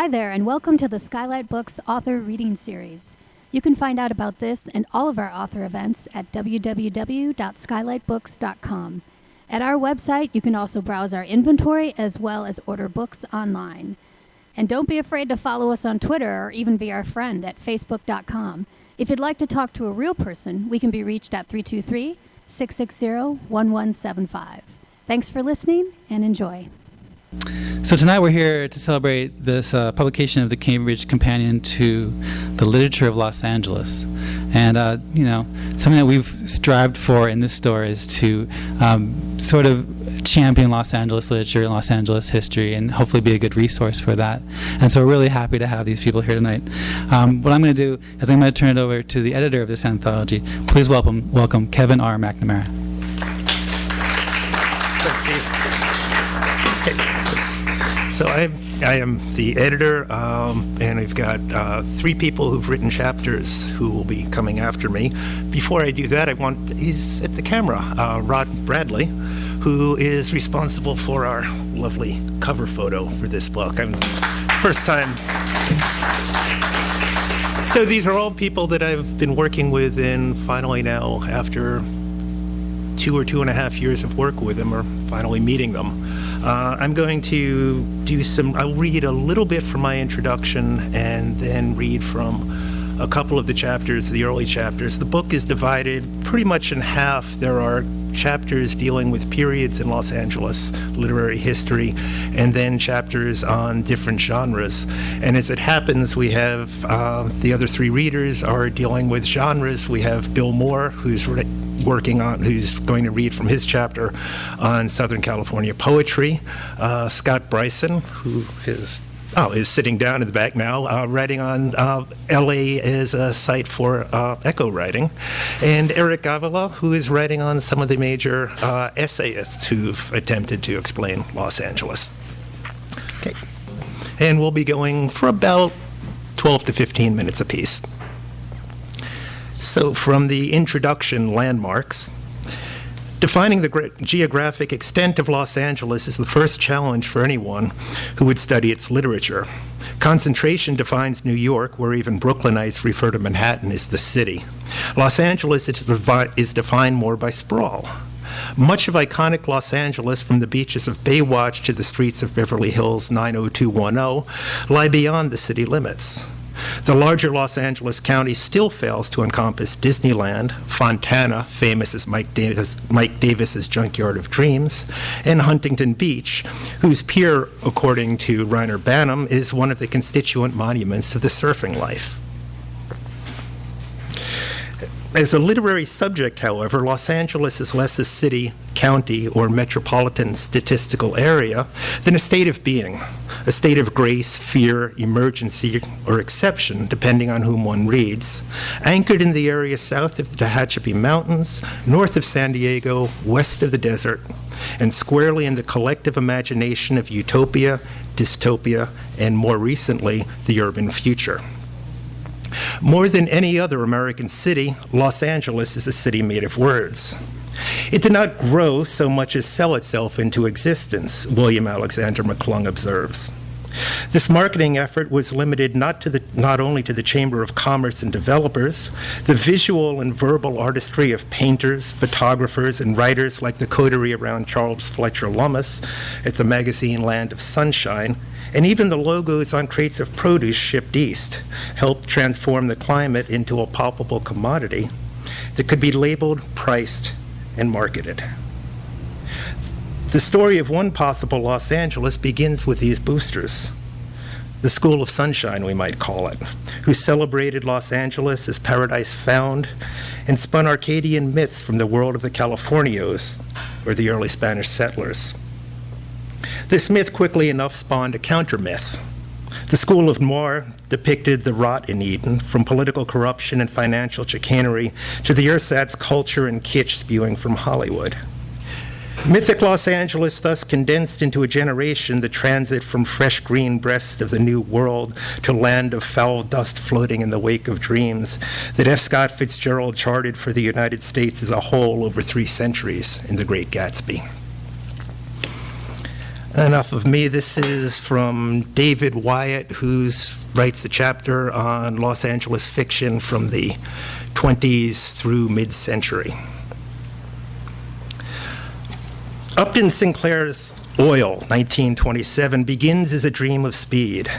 Hi there, and welcome to the Skylight Books Author Reading Series. You can find out about this and all of our author events at www.skylightbooks.com. At our website, you can also browse our inventory as well as order books online. And don't be afraid to follow us on Twitter or even be our friend at facebook.com. If you'd like to talk to a real person, we can be reached at 323-660-1175. Thanks for listening and enjoy. So tonight we're here to celebrate this publication of the Cambridge Companion to the Literature of Los Angeles. And, something that we've strived for in this store is to sort of champion Los Angeles literature and Los Angeles history and hopefully be a good resource for that. And so we're really happy to have these people here tonight. What I'm going to do is I'm going to turn it over to the editor of this anthology. Please welcome Kevin R. McNamara. Thanks, Steve. So I am the editor, and I've got 3 people who've written chapters who will be coming after me. Before I do that, he's at the camera, Rod Bradley, who is responsible for our lovely cover photo for this book. First time. So these are all people that I've been working with, and finally now, after 2 or 2.5 years of work with them, are finally meeting them. I'm going to I'll read a little bit from my introduction and then read from a couple of the chapters, the early chapters. The book is divided pretty much in half. There are chapters dealing with periods in Los Angeles literary history, and then chapters on different genres. And as it happens, we have the other 3 readers are dealing with genres. We have Bill Mohr, who's going to read from his chapter on Southern California poetry. Scott Bryson, who is sitting down in the back now, writing on LA as a site for echo writing. And Eric Avila, who is writing on some of the major essayists who've attempted to explain Los Angeles. Okay. And we'll be going for about 12 to 15 minutes apiece. So from the introduction, landmarks. Defining the geographic extent of Los Angeles is the first challenge for anyone who would study its literature. Concentration defines New York, where even Brooklynites refer to Manhattan as the city. Los Angeles is defined more by sprawl. Much of iconic Los Angeles, from the beaches of Baywatch to the streets of Beverly Hills 90210, lie beyond the city limits. The larger Los Angeles County still fails to encompass Disneyland, Fontana, famous as Mike Davis's Junkyard of Dreams, and Huntington Beach, whose pier, according to Reiner Banham, is one of the constituent monuments of the surfing life. As a literary subject, however, Los Angeles is less a city, county, or metropolitan statistical area than a state of being, a state of grace, fear, emergency, or exception, depending on whom one reads, anchored in the area south of the Tehachapi Mountains, north of San Diego, west of the desert, and squarely in the collective imagination of utopia, dystopia, and more recently, the urban future. More than any other American city, Los Angeles is a city made of words. It did not grow so much as sell itself into existence, William Alexander McClung observes. This marketing effort was limited not only to the Chamber of Commerce and developers, the visual and verbal artistry of painters, photographers, and writers like the coterie around Charles Fletcher Lummis at the magazine Land of Sunshine, and even the logos on crates of produce shipped east helped transform the climate into a palpable commodity that could be labeled, priced, and marketed. The story of one possible Los Angeles begins with these boosters, the School of Sunshine, we might call it, who celebrated Los Angeles as paradise found and spun Arcadian myths from the world of the Californios, or the early Spanish settlers. This myth quickly enough spawned a counter-myth. The School of Mohr depicted the rot in Eden, from political corruption and financial chicanery to the ersatz culture and kitsch spewing from Hollywood. Mythic Los Angeles thus condensed into a generation the transit from fresh green breast of the new world to land of foul dust floating in the wake of dreams that F. Scott Fitzgerald charted for the United States as a whole over 3 centuries in The Great Gatsby. Enough of me. This is from David Wyatt, who writes a chapter on Los Angeles fiction from the 20s through mid-century. Upton Sinclair's Oil, 1927, begins as a dream of speed.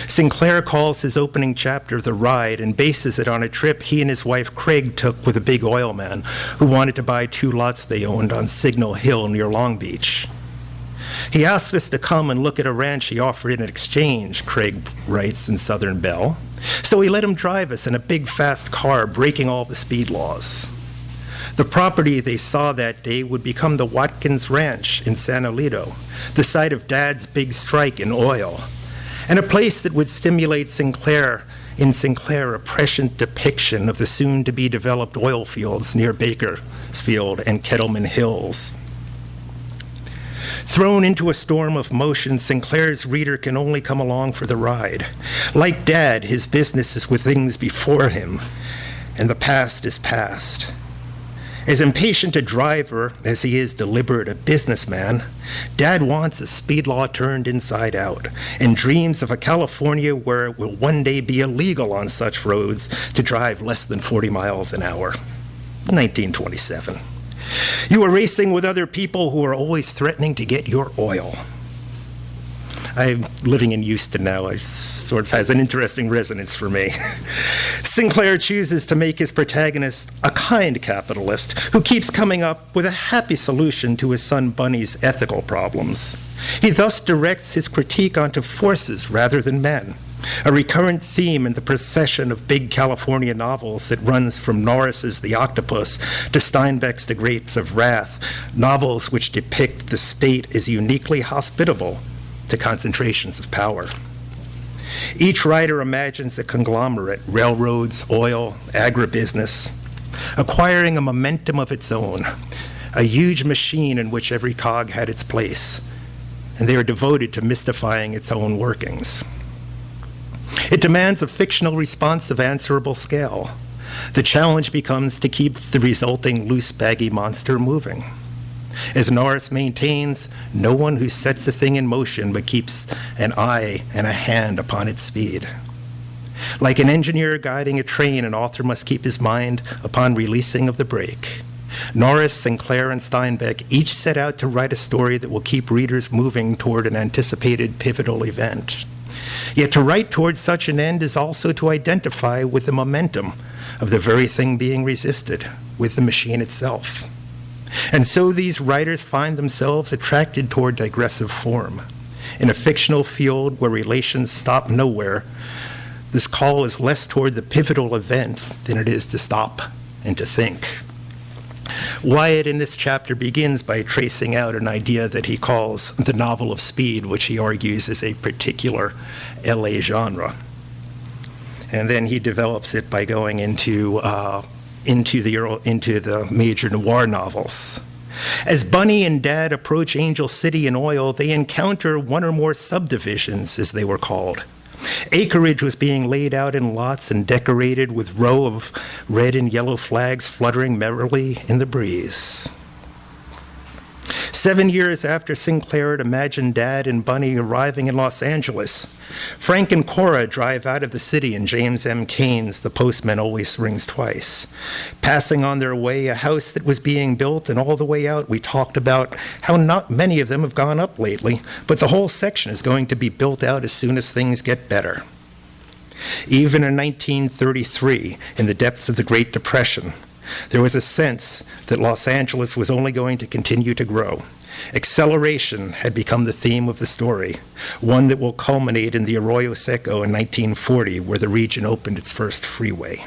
Sinclair calls his opening chapter The Ride and bases it on a trip he and his wife Craig took with a big oil man who wanted to buy 2 lots they owned on Signal Hill near Long Beach. He asked us to come and look at a ranch he offered in exchange, Craig writes in Southern Belle. So he let him drive us in a big fast car, breaking all the speed laws. The property they saw that day would become the Watkins Ranch in San Alito, the site of Dad's big strike in oil, and a place that would stimulate Sinclair a prescient depiction of the soon-to-be developed oil fields near Bakersfield and Kettleman Hills. Thrown into a storm of motion, Sinclair's reader can only come along for the ride. Like Dad, his business is with things before him, and the past is past. As impatient a driver as he is deliberate a businessman, Dad wants a speed law turned inside out and dreams of a California where it will one day be illegal on such roads to drive less than 40 miles an hour. 1927. You are racing with other people who are always threatening to get your oil. I'm living in Houston now. It sort of has an interesting resonance for me. Sinclair chooses to make his protagonist a kind capitalist who keeps coming up with a happy solution to his son Bunny's ethical problems. He thus directs his critique onto forces rather than men, a recurrent theme in the procession of big California novels that runs from Norris's The Octopus to Steinbeck's The Grapes of Wrath, novels which depict the state as uniquely hospitable to concentrations of power. Each writer imagines a conglomerate, railroads, oil, agribusiness, acquiring a momentum of its own, a huge machine in which every cog had its place, and they are devoted to mystifying its own workings. It demands a fictional response of answerable scale. The challenge becomes to keep the resulting loose, baggy monster moving. As Norris maintains, no one who sets a thing in motion but keeps an eye and a hand upon its speed. Like an engineer guiding a train, an author must keep his mind upon releasing of the brake. Norris, Sinclair, and Steinbeck each set out to write a story that will keep readers moving toward an anticipated pivotal event. Yet to write toward such an end is also to identify with the momentum of the very thing being resisted, with the machine itself. And so these writers find themselves attracted toward digressive form. In a fictional field where relations stop nowhere, this call is less toward the pivotal event than it is to stop and to think. Wyatt in this chapter begins by tracing out an idea that he calls the novel of speed, which he argues is a particular LA genre. And then he develops it by going into the major noir novels. As Bunny and Dad approach Angel City and oil, they encounter one or more subdivisions, as they were called. Acreage was being laid out in lots and decorated with row of red and yellow flags fluttering merrily in the breeze. 7 years after Sinclair had imagined Dad and Bunny arriving in Los Angeles, Frank and Cora drive out of the city in James M. Cain's The Postman Always Rings Twice, passing on their way a house that was being built, and all the way out we talked about how not many of them have gone up lately, but the whole section is going to be built out as soon as things get better. Even in 1933, in the depths of the Great Depression, there was a sense that Los Angeles was only going to continue to grow. Acceleration had become the theme of the story, one that will culminate in the Arroyo Seco in 1940, where the region opened its first freeway.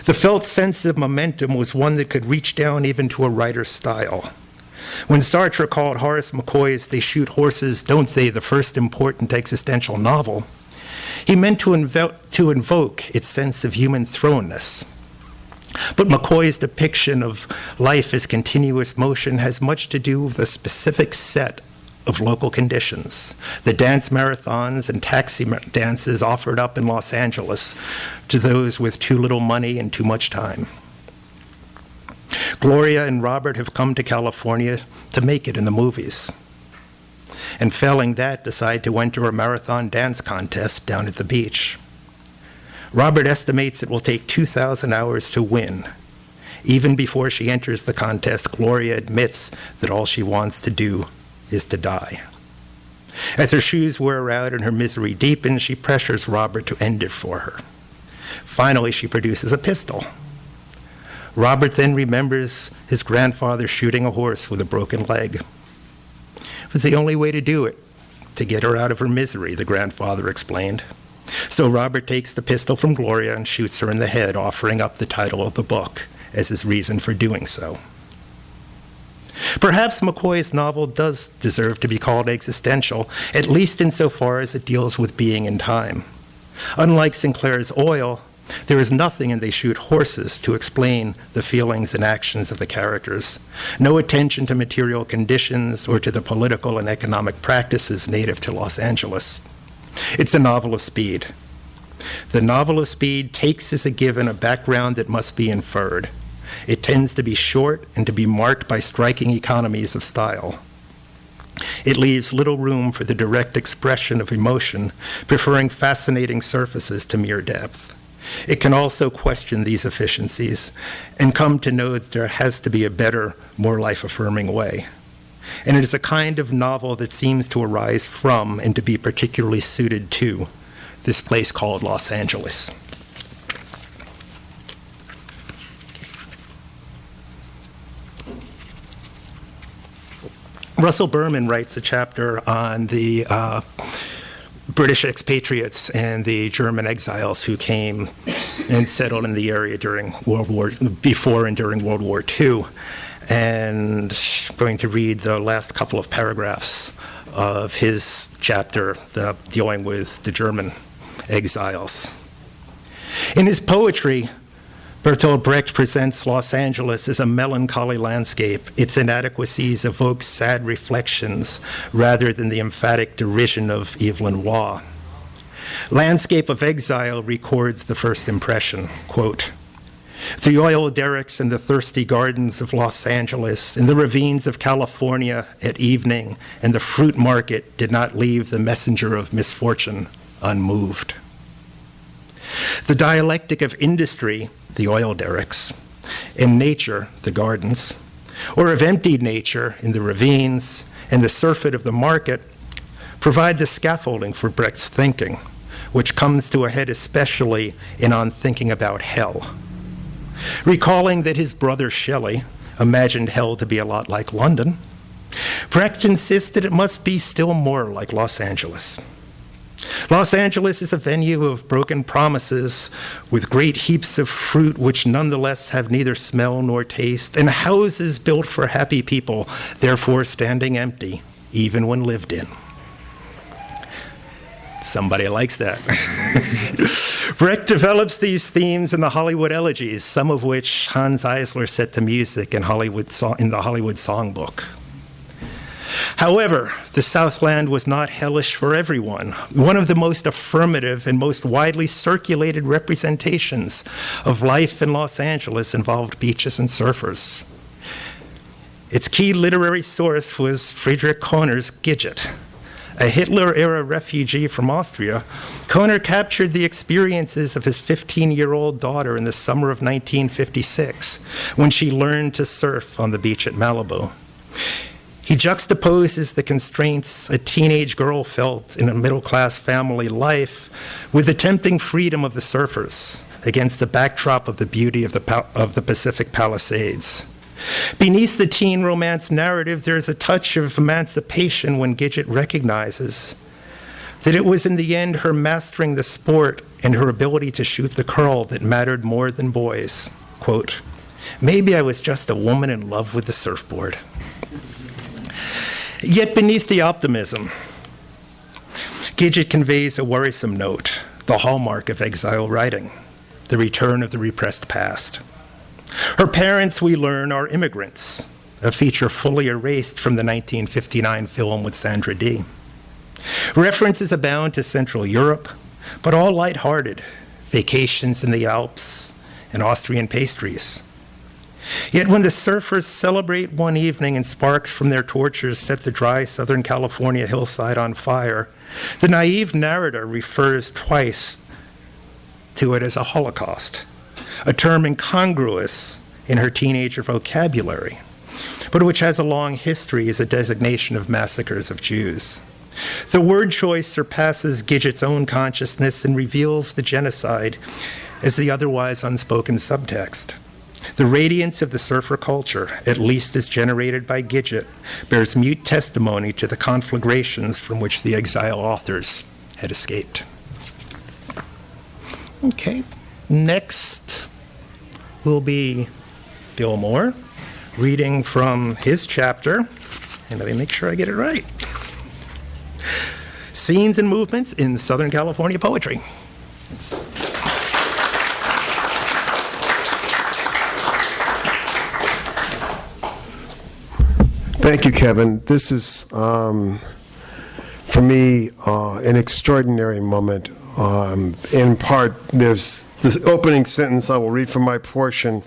The felt sense of momentum was one that could reach down even to a writer's style. When Sartre called Horace McCoy's They Shoot Horses, Don't They, the first important existential novel, he meant to invoke its sense of human thrownness. But McCoy's depiction of life as continuous motion has much to do with a specific set of local conditions, the dance marathons and taxi dances offered up in Los Angeles to those with too little money and too much time. Gloria and Robert have come to California to make it in the movies. and failing that, decide to enter a marathon dance contest down at the beach. Robert estimates it will take 2,000 hours to win. Even before she enters the contest, Gloria admits that all she wants to do is to die. As her shoes wear out and her misery deepens, she pressures Robert to end it for her. Finally, she produces a pistol. Robert then remembers his grandfather shooting a horse with a broken leg. It was the only way to do it, to get her out of her misery, the grandfather explained. So Robert takes the pistol from Gloria and shoots her in the head, offering up the title of the book as his reason for doing so. Perhaps McCoy's novel does deserve to be called existential, at least insofar as it deals with being in time. Unlike Sinclair's Oil, there is nothing in They Shoot Horses to explain the feelings and actions of the characters. No attention to material conditions or to the political and economic practices native to Los Angeles. It's a novel of speed. The novel of speed takes as a given a background that must be inferred. It tends to be short and to be marked by striking economies of style. It leaves little room for the direct expression of emotion, preferring fascinating surfaces to mere depth. It can also question these efficiencies and come to know that there has to be a better, more life-affirming way. And it is a kind of novel that seems to arise from and to be particularly suited to this place called Los Angeles. Russell Berman writes a chapter on the British expatriates and the German exiles who came and settled in the area before and during World War II. And I'm going to read the last couple of paragraphs of his chapter dealing with the German exiles. In his poetry, Bertolt Brecht presents Los Angeles as a melancholy landscape. Its inadequacies evoke sad reflections rather than the emphatic derision of Evelyn Waugh. Landscape of Exile records the first impression, quote, "The oil derricks and the thirsty gardens of Los Angeles, and the ravines of California at evening, and the fruit market did not leave the messenger of misfortune unmoved." The dialectic of industry, the oil derricks, and nature, the gardens, or of emptied nature in the ravines and the surfeit of the market, provide the scaffolding for Brecht's thinking, which comes to a head especially in On Thinking About Hell. Recalling that his brother Shelley imagined hell to be a lot like London, Brecht insists that it must be still more like Los Angeles. Los Angeles is a venue of broken promises with great heaps of fruit which nonetheless have neither smell nor taste, and houses built for happy people, therefore standing empty, even when lived in. Somebody likes that. Brecht develops these themes in the Hollywood Elegies, some of which Hans Eisler set to music in the Hollywood Songbook. However, the Southland was not hellish for everyone. One of the most affirmative and most widely circulated representations of life in Los Angeles involved beaches and surfers. Its key literary source was Friedrich Kohner's Gidget. A Hitler-era refugee from Austria, Kohner captured the experiences of his 15-year-old daughter in the summer of 1956, when she learned to surf on the beach at Malibu. He juxtaposes the constraints a teenage girl felt in a middle-class family life with the tempting freedom of the surfers against the backdrop of the beauty of the Pacific Palisades. Beneath the teen romance narrative, there's a touch of emancipation when Gidget recognizes that it was in the end her mastering the sport and her ability to shoot the curl that mattered more than boys. Quote, "Maybe I was just a woman in love with the surfboard." Yet beneath the optimism, Gidget conveys a worrisome note, the hallmark of exile writing, the return of the repressed past. Her parents, we learn, are immigrants, a feature fully erased from the 1959 film with Sandra Dee. References abound to Central Europe, but all lighthearted, vacations in the Alps and Austrian pastries. Yet when the surfers celebrate one evening and sparks from their torches set the dry Southern California hillside on fire, the naive narrator refers twice to it as a Holocaust, a term incongruous in her teenager vocabulary, but which has a long history as a designation of massacres of Jews. The word choice surpasses Gidget's own consciousness and reveals the genocide as the otherwise unspoken subtext. The radiance of the surfer culture, at least as generated by Gidget, bears mute testimony to the conflagrations from which the exile authors had escaped. Okay, next will be Bill Mohr, reading from his chapter, and let me make sure I get it right. Scenes and Movements in Southern California Poetry. Thank you, Kevin. This is, for me, an extraordinary moment. In part, there's this opening sentence I will read from my portion.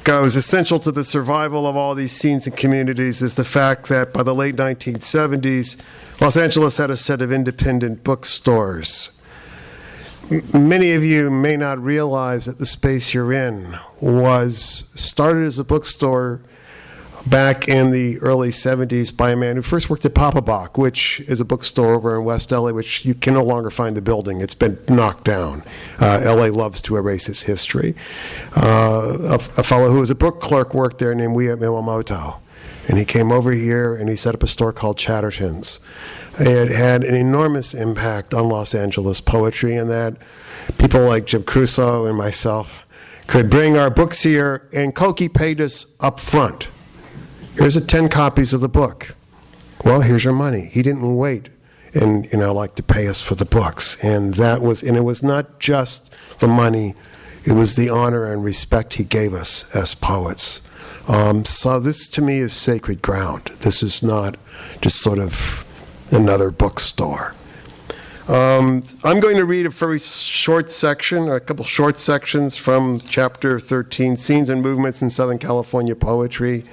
Goes, essential to the survival of all these scenes and communities is the fact that by the late 1970s, Los Angeles had a set of independent bookstores. Many of you may not realize that the space you're in was started as a bookstore back in the early 70s by a man who first worked at Papa Bach, which is a bookstore over in West LA, which you can no longer find the building. It's been knocked down. LA loves to erase its history. A fellow who was a book clerk worked there named William Mohr. And he came over here and he set up a store called Chatterton's. It had an enormous impact on Los Angeles poetry, in that people like Jim Crusoe and myself could bring our books here, and Cokie paid us up front. Here's 10 copies of the book. Well, here's your money. He didn't wait and, like to pay us for the books. And it was not just the money, it was the honor and respect he gave us as poets. So this to me is sacred ground. This is not just sort of another bookstore. I'm going to read a very short section, or a couple short sections from chapter 13, Scenes and Movements in Southern California Poetry,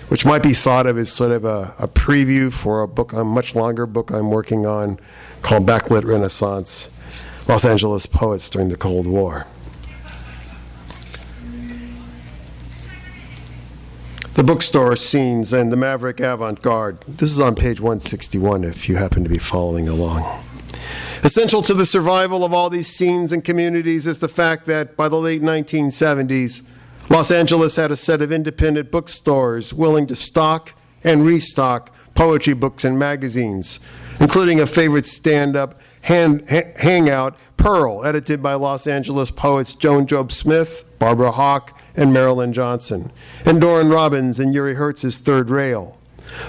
which might be thought of as sort of a preview for a much longer book I'm working on called Backlit Renaissance, Los Angeles Poets During the Cold War. The bookstore scenes and the maverick avant-garde. This is on page 161 if you happen to be following along. Essential to the survival of all these scenes and communities is the fact that by the late 1970s, Los Angeles had a set of independent bookstores willing to stock and restock poetry books and magazines, including a favorite stand-up hangout, Pearl, edited by Los Angeles poets Joan Job Smith, Barbara Hawk, and Marilyn Johnson, and Doran Robbins and Uri Hertz's Third Rail.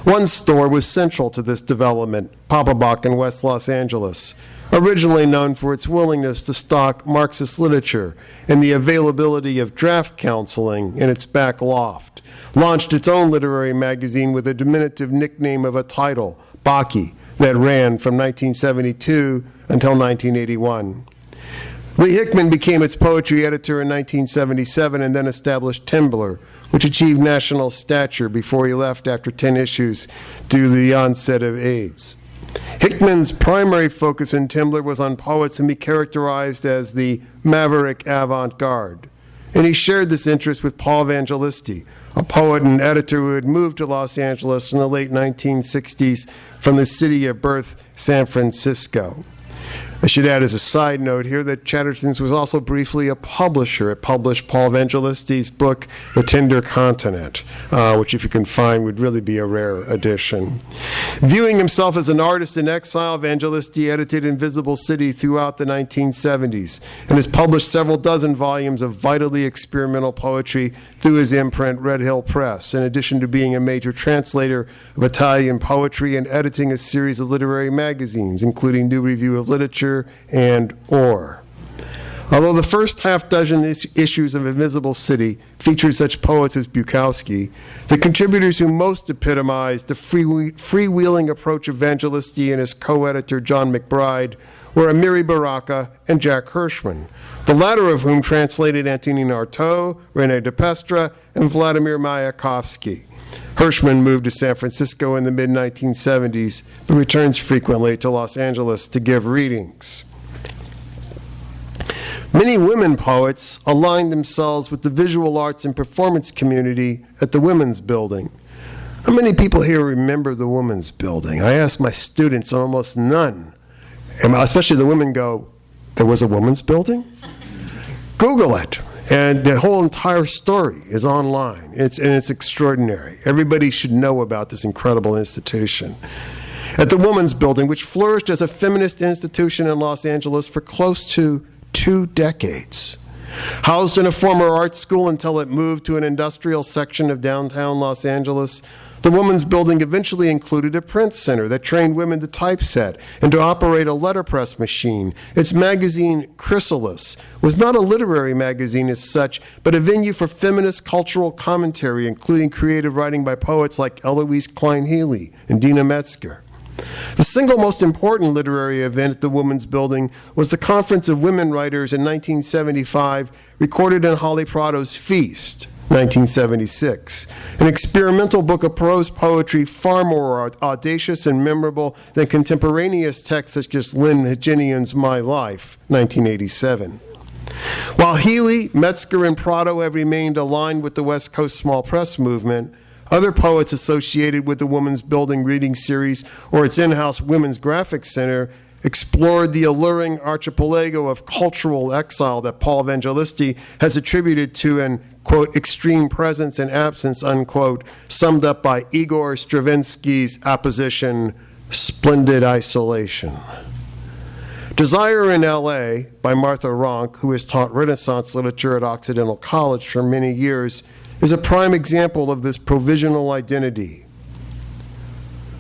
One store was central to this development, Papa Bach in West Los Angeles, originally known for its willingness to stock Marxist literature and the availability of draft counseling in its back loft, launched its own literary magazine with a diminutive nickname of a title, Baki, that ran from 1972 until 1981. Lee Hickman became its poetry editor in 1977 and then established Tumblr, which achieved national stature before he left after 10 issues due to the onset of AIDS. Hickman's primary focus in Tumblr was on poets whom he characterized as the maverick avant-garde, and he shared this interest with Paul Evangelisti, a poet and editor who had moved to Los Angeles in the late 1960s from the city of birth, San Francisco. I should add as a side note here that Chatterton's was also briefly a publisher. It published Paul Evangelisti's book, The Tender Continent, which if you can find would really be a rare edition. Viewing himself as an artist in exile, Evangelisti edited Invisible City throughout the 1970s and has published several dozen volumes of vitally experimental poetry through his imprint, Red Hill Press, in addition to being a major translator of Italian poetry and editing a series of literary magazines, including New Review of Literature and Or. Although the first half dozen issues of Invisible City featured such poets as Bukowski, the contributors who most epitomized the freewheeling approach of Evangelisti and his co-editor John McBride were Amiri Baraka and Jack Hirschman, the latter of whom translated Antonin Artaud, René Depestre, and Vladimir Mayakovsky. Hirschman moved to San Francisco in the mid-1970s, but returns frequently to Los Angeles to give readings. Many women poets aligned themselves with the visual arts and performance community at the Women's Building. How many people here remember the Women's Building? I asked my students, and almost none, and especially the women, go, there was a Women's Building? Google it. And the whole entire story is online. It's extraordinary. Everybody should know about this incredible institution. At the Women's Building, which flourished as a feminist institution in Los Angeles for close to 2 decades. Housed in a former art school until it moved to an industrial section of downtown Los Angeles, the Women's Building eventually included a print center that trained women to typeset and to operate a letterpress machine. Its magazine, Chrysalis, was not a literary magazine as such, but a venue for feminist cultural commentary, including creative writing by poets like Eloise Klein-Healy and Dina Metzger. The single most important literary event at the Women's Building was the Conference of Women Writers in 1975, recorded in Holly Prado's Feast, 1976, an experimental book of prose poetry far more audacious and memorable than contemporaneous texts such as Lynn Heginian's My Life, 1987. While Healy, Metzger, and Prado have remained aligned with the West Coast small press movement, other poets associated with the Women's Building reading series or its in-house Women's Graphic Center explored the alluring archipelago of cultural exile that Paul Evangelisti has attributed to an, quote, extreme presence and absence, unquote, summed up by Igor Stravinsky's apposition, splendid isolation. Desire in L.A. by Martha Ronk, who has taught Renaissance literature at Occidental College for many years, is a prime example of this provisional identity.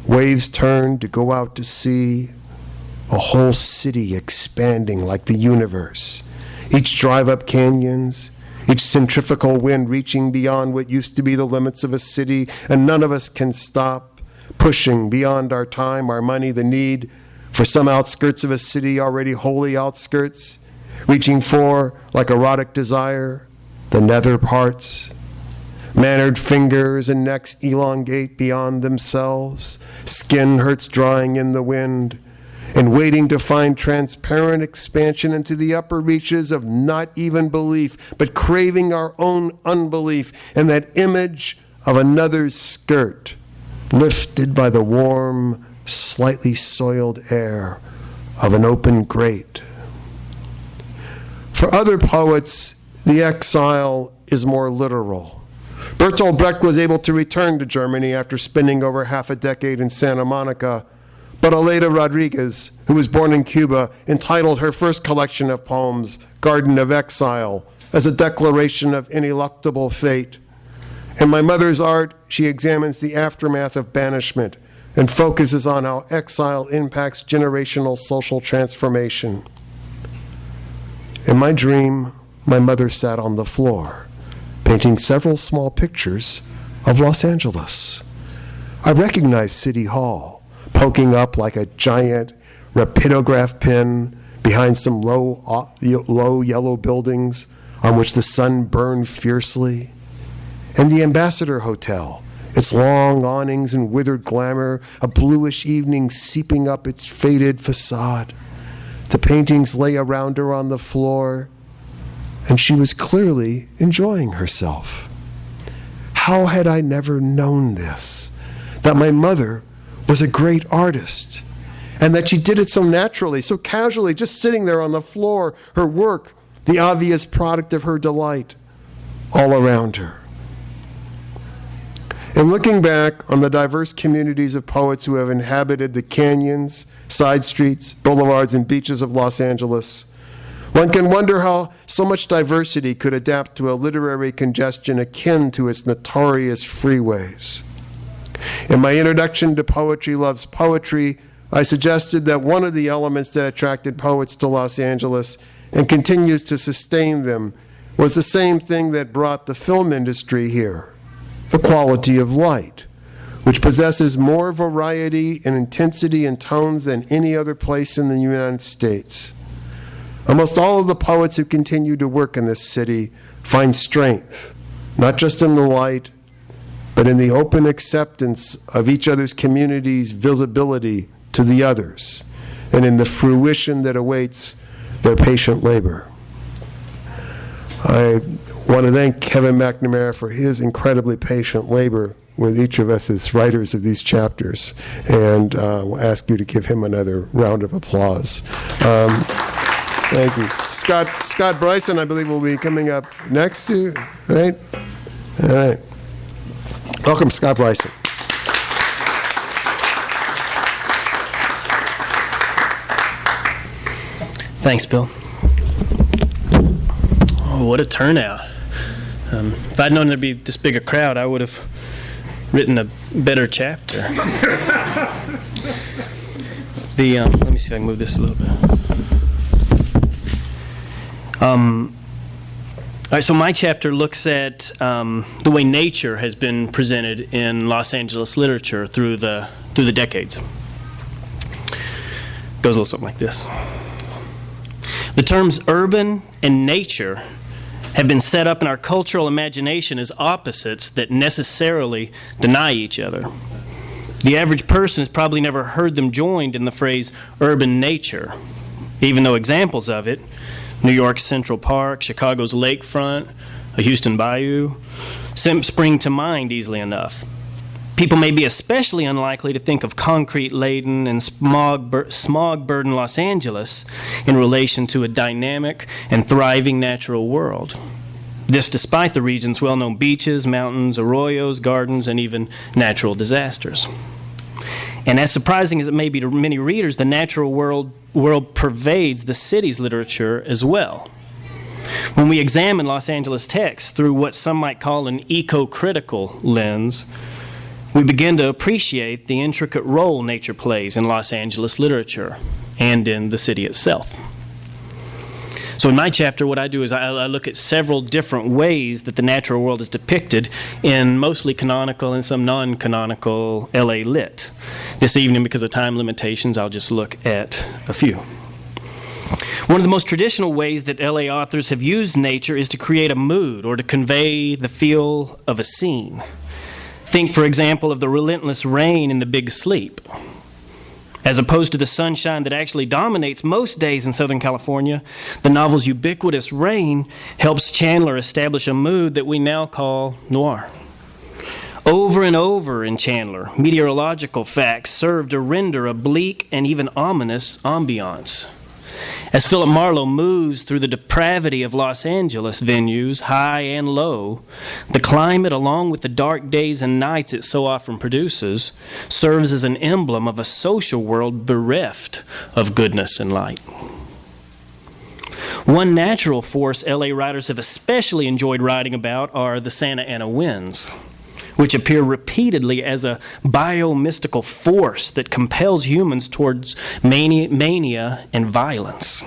Waves turn to go out to sea, a whole city expanding like the universe, each drive up canyons, each centrifugal wind reaching beyond what used to be the limits of a city, and none of us can stop, pushing beyond our time, our money, the need for some outskirts of a city already wholly outskirts, reaching for, like erotic desire, the nether parts. Mannered fingers and necks elongate beyond themselves, skin hurts drying in the wind, and waiting to find transparent expansion into the upper reaches of not even belief, but craving our own unbelief, and that image of another's skirt, lifted by the warm, slightly soiled air of an open grate. For other poets, the exile is more literal. Bertolt Brecht was able to return to Germany after spending over half a decade in Santa Monica, but Aleida Rodriguez, who was born in Cuba, entitled her first collection of poems, Garden of Exile, as a declaration of ineluctable fate. In My Mother's Art, she examines the aftermath of banishment and focuses on how exile impacts generational social transformation. In my dream, my mother sat on the floor, painting several small pictures of Los Angeles. I recognized City Hall, poking up like a giant rapidograph pen behind some low yellow buildings on which the sun burned fiercely, and the Ambassador Hotel, its long awnings and withered glamour, a bluish evening seeping up its faded facade. The paintings lay around her on the floor, and she was clearly enjoying herself. How had I never known this? That my mother was a great artist, and that she did it so naturally, so casually, just sitting there on the floor, her work, the obvious product of her delight, all around her. In looking back on the diverse communities of poets who have inhabited the canyons, side streets, boulevards, and beaches of Los Angeles, one can wonder how so much diversity could adapt to a literary congestion akin to its notorious freeways. In my introduction to Poetry Loves Poetry, I suggested that one of the elements that attracted poets to Los Angeles and continues to sustain them was the same thing that brought the film industry here, the quality of light, which possesses more variety and intensity in tones than any other place in the United States. Almost all of the poets who continue to work in this city find strength, not just in the light, but in the open acceptance of each other's community's visibility to the others, and in the fruition that awaits their patient labor. I want to thank Kevin McNamara for his incredibly patient labor with each of us as writers of these chapters, and we'll ask you to give him another round of applause. Thank you. Scott Bryson, I believe, will be coming up next to, right? All right. Welcome, Scott Bryson. Thanks, Bill. Oh, what a turnout. If I'd known there'd be this big a crowd, I would have written a better chapter. Let me see if I can move this a little bit. All right, so my chapter looks at the way nature has been presented in Los Angeles literature through the decades. Goes a little something like this. The terms urban and nature have been set up in our cultural imagination as opposites that necessarily deny each other. The average person has probably never heard them joined in the phrase urban nature, even though examples of it, New York's Central Park, Chicago's lakefront, a Houston bayou, spring to mind easily enough. People may be especially unlikely to think of concrete-laden and smog-burdened Los Angeles in relation to a dynamic and thriving natural world. This despite the region's well-known beaches, mountains, arroyos, gardens, and even natural disasters. And as surprising as it may be to many readers, the natural world pervades the city's literature as well. When we examine Los Angeles texts through what some might call an eco-critical lens, we begin to appreciate the intricate role nature plays in Los Angeles literature and in the city itself. So in my chapter, what I do is I look at several different ways that the natural world is depicted in mostly canonical and some non-canonical LA lit. This evening, because of time limitations, I'll just look at a few. One of the most traditional ways that LA authors have used nature is to create a mood or to convey the feel of a scene. Think, for example, of the relentless rain in The Big Sleep. As opposed to the sunshine that actually dominates most days in Southern California, the novel's ubiquitous rain helps Chandler establish a mood that we now call noir. Over and over in Chandler, meteorological facts serve to render a bleak and even ominous ambiance. As Philip Marlowe moves through the depravity of Los Angeles venues, high and low, the climate, along with the dark days and nights it so often produces, serves as an emblem of a social world bereft of goodness and light. One natural force LA writers have especially enjoyed writing about are the Santa Ana winds, which appear repeatedly as a biomystical force that compels humans towards mania and violence.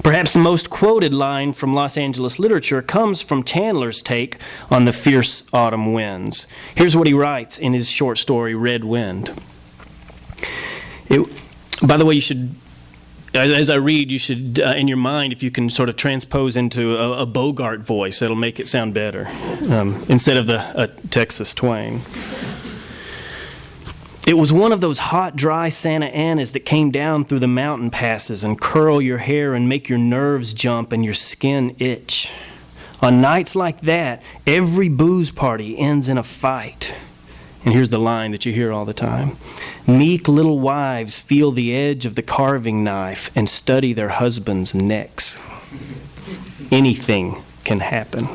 Perhaps the most quoted line from Los Angeles literature comes from Chandler's take on the fierce autumn winds. Here's what he writes in his short story, Red Wind. By the way, you should, as I read, you should, in your mind, if you can sort of transpose into a Bogart voice, that'll make it sound better, instead of the Texas twang. It was one of those hot, dry Santa Anas that came down through the mountain passes and curl your hair and make your nerves jump and your skin itch. On nights like that, every booze party ends in a fight. And here's the line that you hear all the time. Meek little wives feel the edge of the carving knife and study their husbands' necks. Anything can happen.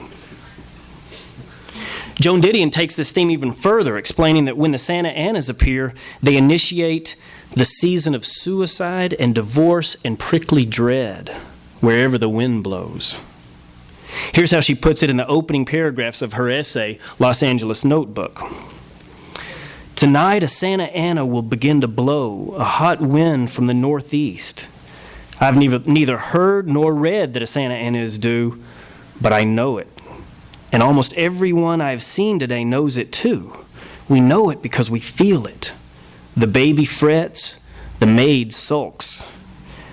Joan Didion takes this theme even further, explaining that when the Santa Anas appear, they initiate the season of suicide and divorce and prickly dread wherever the wind blows. Here's how she puts it in the opening paragraphs of her essay, Los Angeles Notebook. Tonight a Santa Ana will begin to blow, a hot wind from the northeast. I've neither heard nor read that a Santa Ana is due, but I know it. And almost everyone I've seen today knows it too. We know it because we feel it. The baby frets, the maid sulks.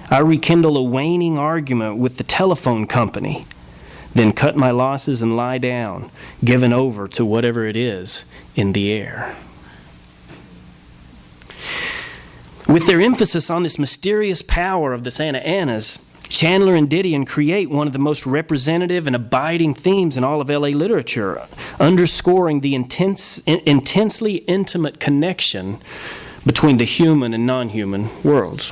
I rekindle a waning argument with the telephone company, then cut my losses and lie down, given over to whatever it is in the air. With their emphasis on this mysterious power of the Santa Anas, Chandler and Didion create one of the most representative and abiding themes in all of LA literature, underscoring the intensely intimate connection between the human and non-human worlds.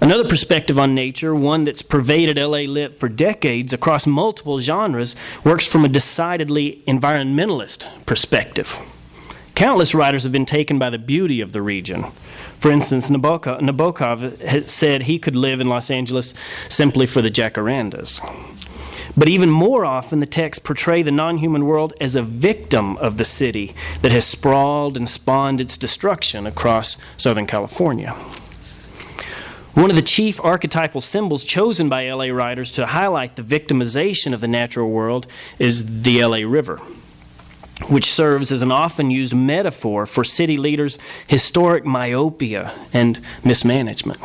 Another perspective on nature, one that's pervaded LA lit for decades across multiple genres, works from a decidedly environmentalist perspective. Countless writers have been taken by the beauty of the region. For instance, Nabokov had said he could live in Los Angeles simply for the jacarandas. But even more often, the texts portray the non-human world as a victim of the city that has sprawled and spawned its destruction across Southern California. One of the chief archetypal symbols chosen by LA writers to highlight the victimization of the natural world is the LA River, which serves as an often used metaphor for city leaders' historic myopia and mismanagement.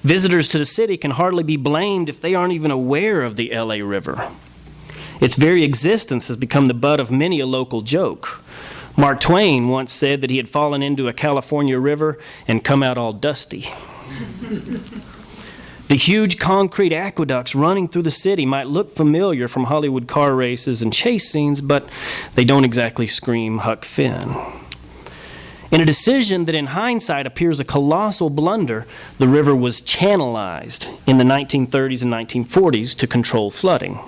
Visitors to the city can hardly be blamed if they aren't even aware of the LA River. Its very existence has become the butt of many a local joke. Mark Twain once said that he had fallen into a California river and come out all dusty. The huge concrete aqueducts running through the city might look familiar from Hollywood car races and chase scenes, but they don't exactly scream Huck Finn. In a decision that in hindsight appears a colossal blunder, the river was channelized in the 1930s and 1940s to control flooding.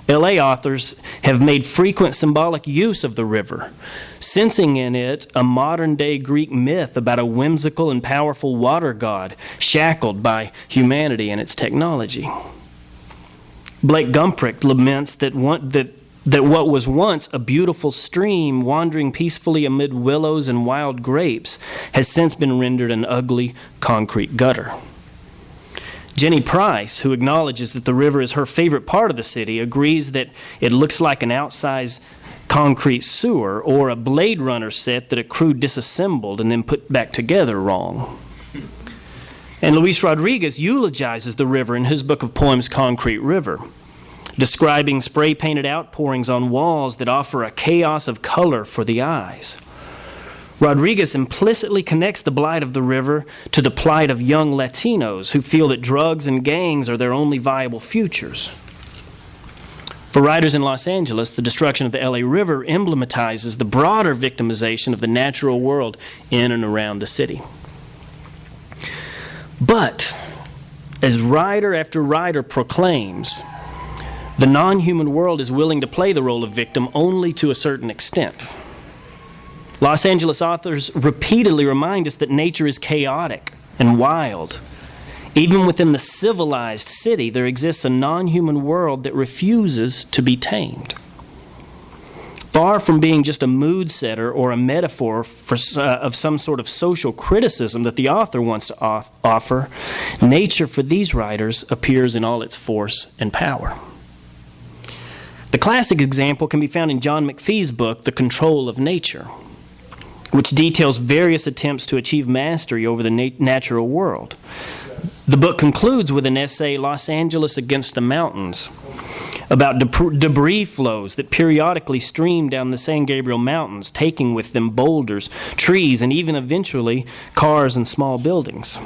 LA authors have made frequent symbolic use of the river, sensing in it a modern-day Greek myth about a whimsical and powerful water god shackled by humanity and its technology. Blake Gumprecht laments that what was once a beautiful stream wandering peacefully amid willows and wild grapes has since been rendered an ugly concrete gutter. Jenny Price, who acknowledges that the river is her favorite part of the city, agrees that it looks like an outsized concrete sewer or a Blade Runner set that a crew disassembled and then put back together wrong. And Luis Rodriguez eulogizes the river in his book of poems, Concrete River, describing spray-painted outpourings on walls that offer a chaos of color for the eyes. Rodriguez implicitly connects the blight of the river to the plight of young Latinos who feel that drugs and gangs are their only viable futures. For writers in Los Angeles, the destruction of the LA River emblematizes the broader victimization of the natural world in and around the city. But, as writer after writer proclaims, the non-human world is willing to play the role of victim only to a certain extent. Los Angeles authors repeatedly remind us that nature is chaotic and wild. Even within the civilized city, there exists a non-human world that refuses to be tamed. Far from being just a mood setter or a metaphor of some sort of social criticism that the author wants to offer, nature for these writers appears in all its force and power. The classic example can be found in John McPhee's book, The Control of Nature, which details various attempts to achieve mastery over the natural world. The book concludes with an essay, Los Angeles Against the Mountains, about debris flows that periodically stream down the San Gabriel Mountains, taking with them boulders, trees, and even eventually cars and small buildings.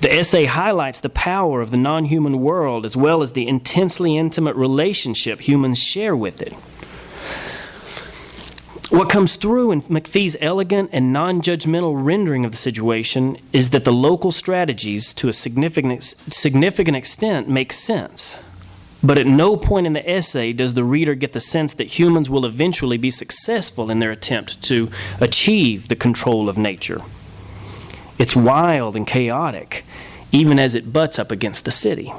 The essay highlights the power of the non-human world as well as the intensely intimate relationship humans share with it. What comes through in McPhee's elegant and non-judgmental rendering of the situation is that the local strategies, to a significant extent, make sense. But at no point in the essay does the reader get the sense that humans will eventually be successful in their attempt to achieve the control of nature. It's wild and chaotic, even as it butts up against the city.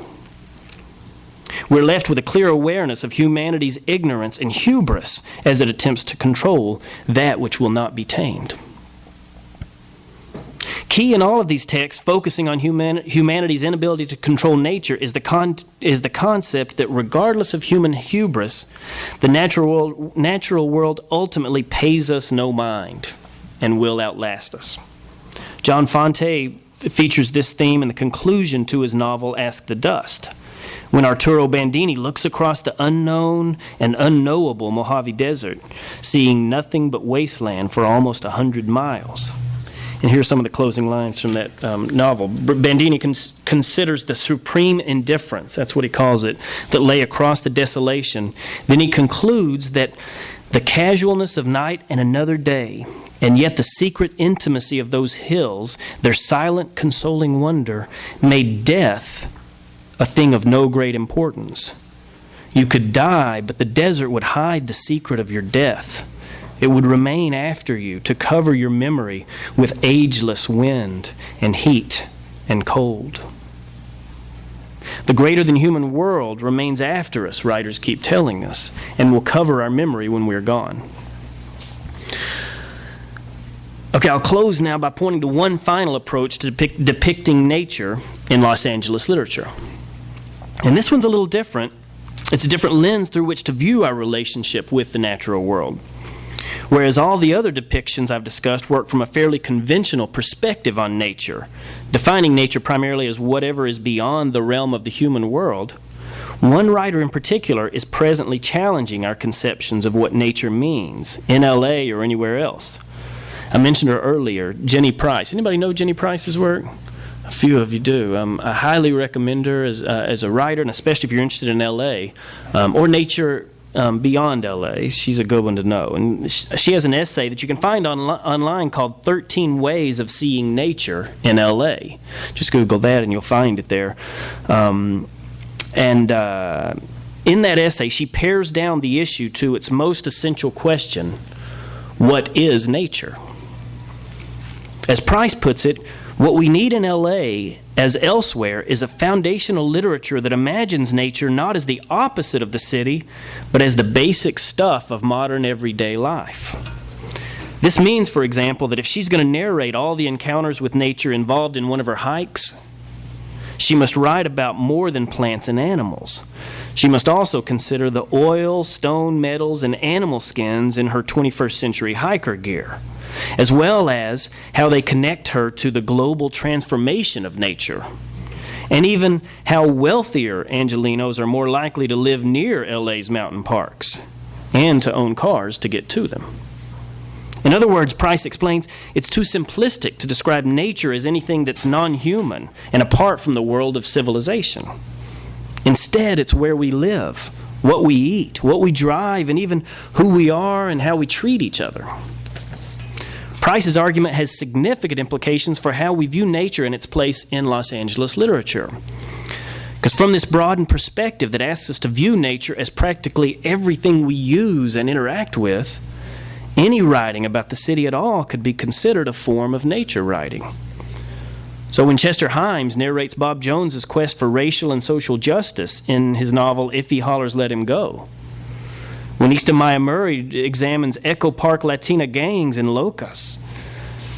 We're left with a clear awareness of humanity's ignorance and hubris as it attempts to control that which will not be tamed. Key in all of these texts focusing on humanity's inability to control nature is the concept that regardless of human hubris, the natural world ultimately pays us no mind and will outlast us. John Fonte features this theme in the conclusion to his novel Ask the Dust, when Arturo Bandini looks across the unknown and unknowable Mojave Desert, seeing nothing but wasteland for almost 100 miles. And here's some of the closing lines from that novel. Bandini considers the supreme indifference, that's what he calls it, that lay across the desolation. Then he concludes that the casualness of night and another day, and yet the secret intimacy of those hills, their silent, consoling wonder, made death a thing of no great importance. You could die, but the desert would hide the secret of your death. It would remain after you to cover your memory with ageless wind and heat and cold. The greater than human world remains after us, writers keep telling us, and will cover our memory when we're gone. Okay, I'll close now by pointing to one final approach to depicting nature in Los Angeles literature. And this one's a little different. It's a different lens through which to view our relationship with the natural world. Whereas all the other depictions I've discussed work from a fairly conventional perspective on nature, defining nature primarily as whatever is beyond the realm of the human world, one writer in particular is presently challenging our conceptions of what nature means in LA or anywhere else. I mentioned her earlier, Jenny Price. Anybody know Jenny Price's work? A few of you do. I highly recommend her as a writer, and especially if you're interested in LA or nature beyond LA. She's a good one to know. And she has an essay that you can find online called 13 Ways of Seeing Nature in LA. Just Google that and you'll find it there. In that essay, she pares down the issue to its most essential question: what is nature? As Price puts it, what we need in LA, as elsewhere, is a foundational literature that imagines nature not as the opposite of the city, but as the basic stuff of modern everyday life. This means, for example, that if she's going to narrate all the encounters with nature involved in one of her hikes, she must write about more than plants and animals. She must also consider the oil, stone, metals, and animal skins in her 21st century hiker gear, as well as how they connect her to the global transformation of nature, and even how wealthier Angelenos are more likely to live near LA's mountain parks and to own cars to get to them. In other words, Price explains, it's too simplistic to describe nature as anything that's non-human and apart from the world of civilization. Instead, it's where we live, what we eat, what we drive, and even who we are and how we treat each other. Price's argument has significant implications for how we view nature and its place in Los Angeles literature. Because from this broadened perspective that asks us to view nature as practically everything we use and interact with, any writing about the city at all could be considered a form of nature writing. So when Chester Himes narrates Bob Jones's quest for racial and social justice in his novel If He Hollers, Let Him Go, when Easton Maya Murray examines Echo Park Latina gangs in Locos,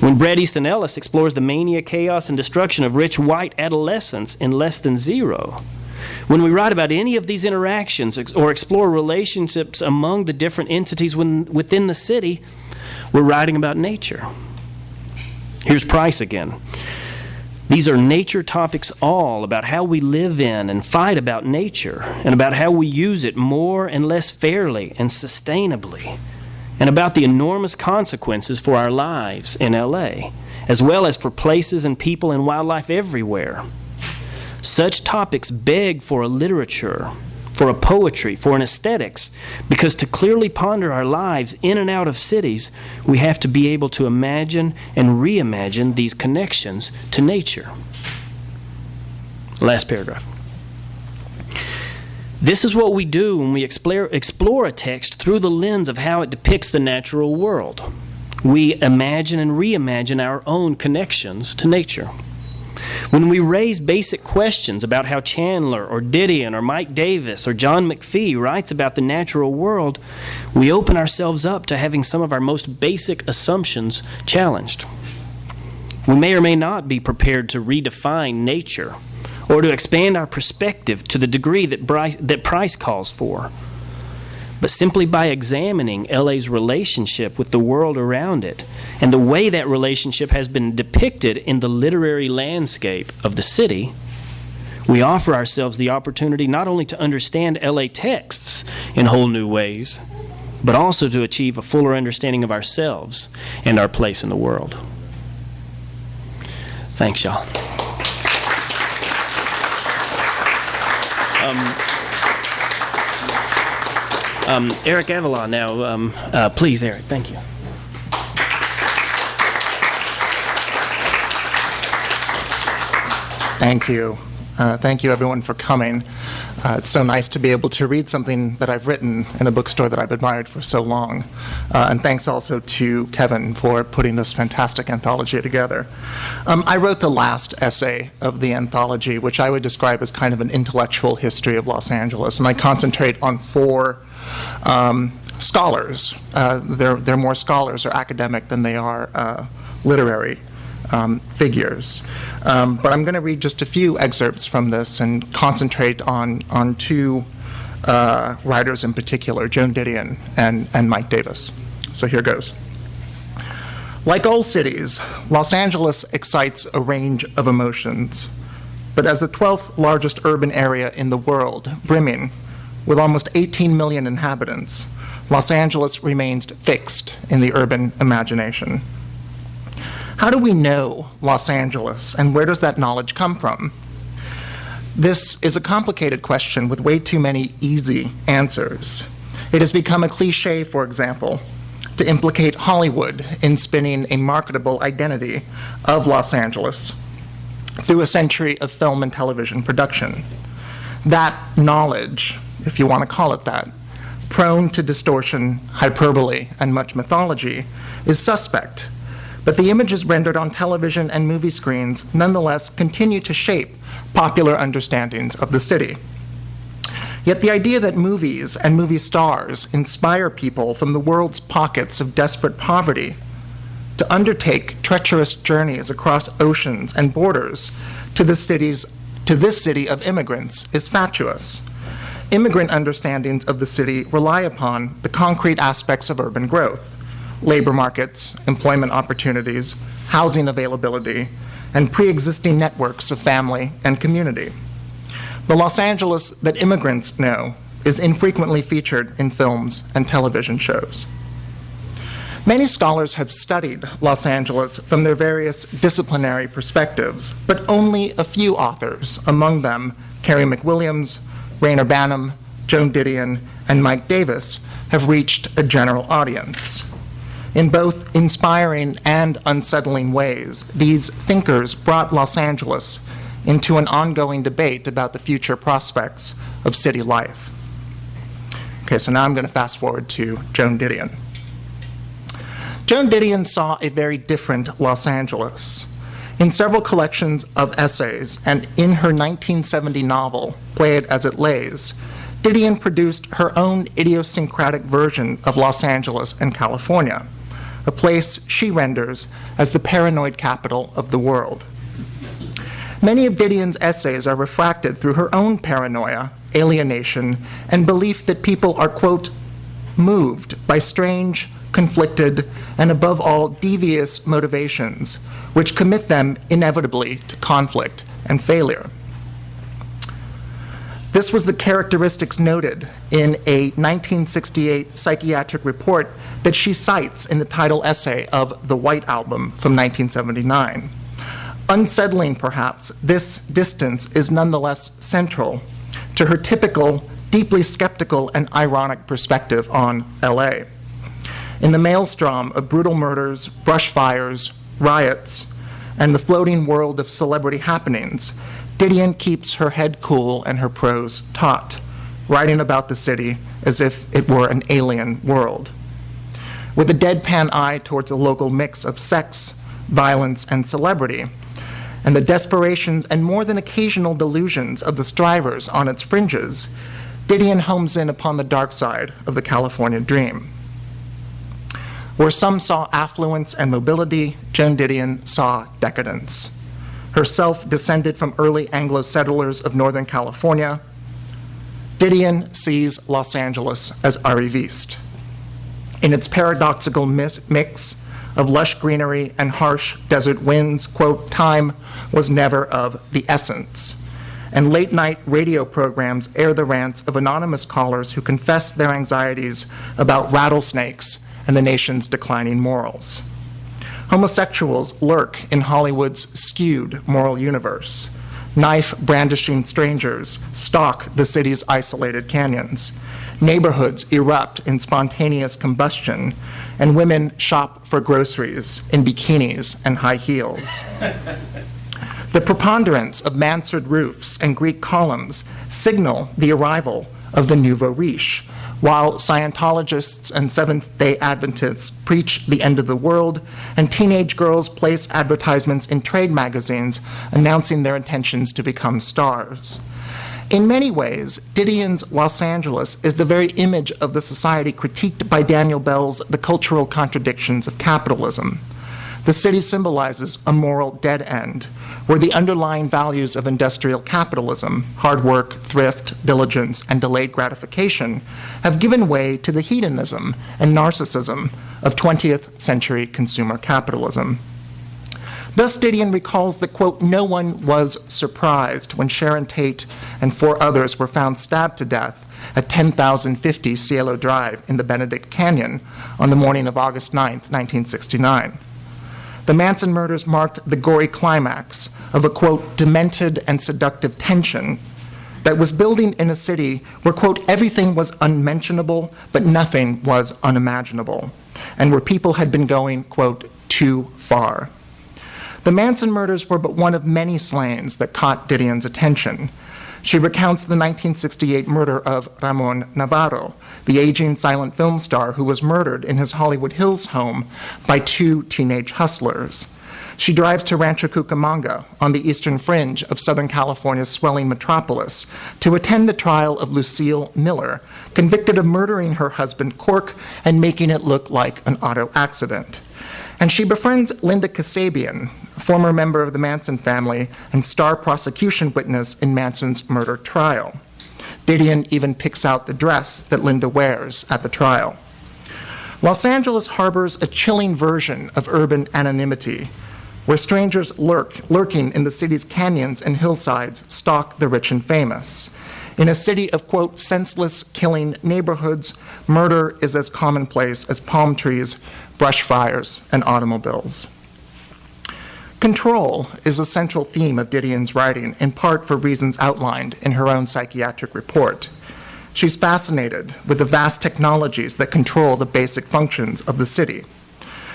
when Bret Easton Ellis explores the mania, chaos, and destruction of rich white adolescents in Less Than Zero, when we write about any of these interactions or explore relationships among the different entities within the city, we're writing about nature. Here's Price again. These are nature topics all about how we live in and fight about nature, and about how we use it more and less fairly and sustainably, and about the enormous consequences for our lives in LA, as well as for places and people and wildlife everywhere. Such topics beg for a literature, for a poetry, for an aesthetics, because to clearly ponder our lives in and out of cities, we have to be able to imagine and reimagine these connections to nature. Last paragraph. This is what we do when we explore a text through the lens of how it depicts the natural world. We imagine and reimagine our own connections to nature. When we raise basic questions about how Chandler or Didion or Mike Davis or John McPhee writes about the natural world, we open ourselves up to having some of our most basic assumptions challenged. We may or may not be prepared to redefine nature or to expand our perspective to the degree that Price calls for. But simply by examining LA's relationship with the world around it and the way that relationship has been depicted in the literary landscape of the city, we offer ourselves the opportunity not only to understand LA texts in whole new ways, but also to achieve a fuller understanding of ourselves and our place in the world. Thanks, y'all. Eric Avila now. Please, Eric. Thank you. Thank you. Thank you, everyone, for coming. It's so nice to be able to read something that I've written in a bookstore that I've admired for so long. And thanks also to Kevin for putting this fantastic anthology together. I wrote the last essay of the anthology, which I would describe as kind of an intellectual history of Los Angeles. And I concentrate on four scholars. They're more scholars or academic than they are literary figures. But I'm going to read just a few excerpts from this and concentrate on two writers in particular, Joan Didion and Mike Davis. So here goes. Like all cities, Los Angeles excites a range of emotions. But as the 12th largest urban area in the world, brimming with almost 18 million inhabitants, Los Angeles remains fixed in the urban imagination. How do we know Los Angeles, and where does that knowledge come from? This is a complicated question with way too many easy answers. It has become a cliche, for example, to implicate Hollywood in spinning a marketable identity of Los Angeles through a century of film and television production. That knowledge, if you want to call it that, prone to distortion, hyperbole, and much mythology, is suspect. But the images rendered on television and movie screens nonetheless continue to shape popular understandings of the city. Yet the idea that movies and movie stars inspire people from the world's pockets of desperate poverty to undertake treacherous journeys across oceans and borders to this city of immigrants is fatuous. Immigrant understandings of the city rely upon the concrete aspects of urban growth: labor markets, employment opportunities, housing availability, and pre-existing networks of family and community. The Los Angeles that immigrants know is infrequently featured in films and television shows. Many scholars have studied Los Angeles from their various disciplinary perspectives, but only a few authors, among them Carey McWilliams, Rainer Banham, Joan Didion, and Mike Davis, have reached a general audience. In both inspiring and unsettling ways, these thinkers brought Los Angeles into an ongoing debate about the future prospects of city life. Okay, so now I'm going to fast forward to Joan Didion. Joan Didion saw a very different Los Angeles. In several collections of essays and in her 1970 novel, Play It As It Lays, Didion produced her own idiosyncratic version of Los Angeles and California, a place she renders as the paranoid capital of the world. Many of Didion's essays are refracted through her own paranoia, alienation, and belief that people are, quote, moved by strange, conflicted, and above all, devious motivations, which commit them inevitably to conflict and failure. This was the characteristics noted in a 1968 psychiatric report that she cites in the title essay of The White Album from 1979. Unsettling, perhaps, this distance is nonetheless central to her typical, deeply skeptical and ironic perspective on LA. In the maelstrom of brutal murders, brush fires, riots, and the floating world of celebrity happenings, Didion keeps her head cool and her prose taut, writing about the city as if it were an alien world. With a deadpan eye towards a local mix of sex, violence, and celebrity, and the desperations and more than occasional delusions of the strivers on its fringes, Didion homes in upon the dark side of the California dream. Where some saw affluence and mobility, Joan Didion saw decadence. Herself descended from early Anglo settlers of Northern California, Didion sees Los Angeles as arriviste. In its paradoxical mix of lush greenery and harsh desert winds, quote, time was never of the essence. And late-night radio programs air the rants of anonymous callers who confess their anxieties about rattlesnakes and the nation's declining morals. Homosexuals lurk in Hollywood's skewed moral universe. Knife-brandishing strangers stalk the city's isolated canyons. Neighborhoods erupt in spontaneous combustion, and women shop for groceries in bikinis and high heels. The preponderance of mansard roofs and Greek columns signal the arrival of the nouveau riche, while Scientologists and Seventh-day Adventists preach the end of the world, and teenage girls place advertisements in trade magazines announcing their intentions to become stars. In many ways, Didion's Los Angeles is the very image of the society critiqued by Daniel Bell's The Cultural Contradictions of Capitalism. The city symbolizes a moral dead end, where the underlying values of industrial capitalism, hard work, thrift, diligence, and delayed gratification, have given way to the hedonism and narcissism of 20th century consumer capitalism. Thus, Didion recalls that, quote, no one was surprised when Sharon Tate and 4 others were found stabbed to death at 10,050 Cielo Drive in the Benedict Canyon on the morning of August 9th, 1969. The Manson murders marked the gory climax of a, quote, demented and seductive tension that was building in a city where, quote, everything was unmentionable, but nothing was unimaginable, and where people had been going, quote, too far. The Manson murders were but one of many slayings that caught Didion's attention. She recounts the 1968 murder of Ramon Navarro, the aging silent film star who was murdered in his Hollywood Hills home by 2 teenage hustlers. She drives to Rancho Cucamonga on the eastern fringe of Southern California's swelling metropolis to attend the trial of Lucille Miller, convicted of murdering her husband Cork and making it look like an auto accident. And she befriends Linda Kasabian, former member of the Manson family and star prosecution witness in Manson's murder trial. Didion even picks out the dress that Linda wears at the trial. Los Angeles harbors a chilling version of urban anonymity, where strangers lurking in the city's canyons and hillsides stalk the rich and famous. In a city of, quote, senseless killing neighborhoods, murder is as commonplace as palm trees, brush fires, and automobiles. Control is a central theme of Didion's writing, in part for reasons outlined in her own psychiatric report. She's fascinated with the vast technologies that control the basic functions of the city.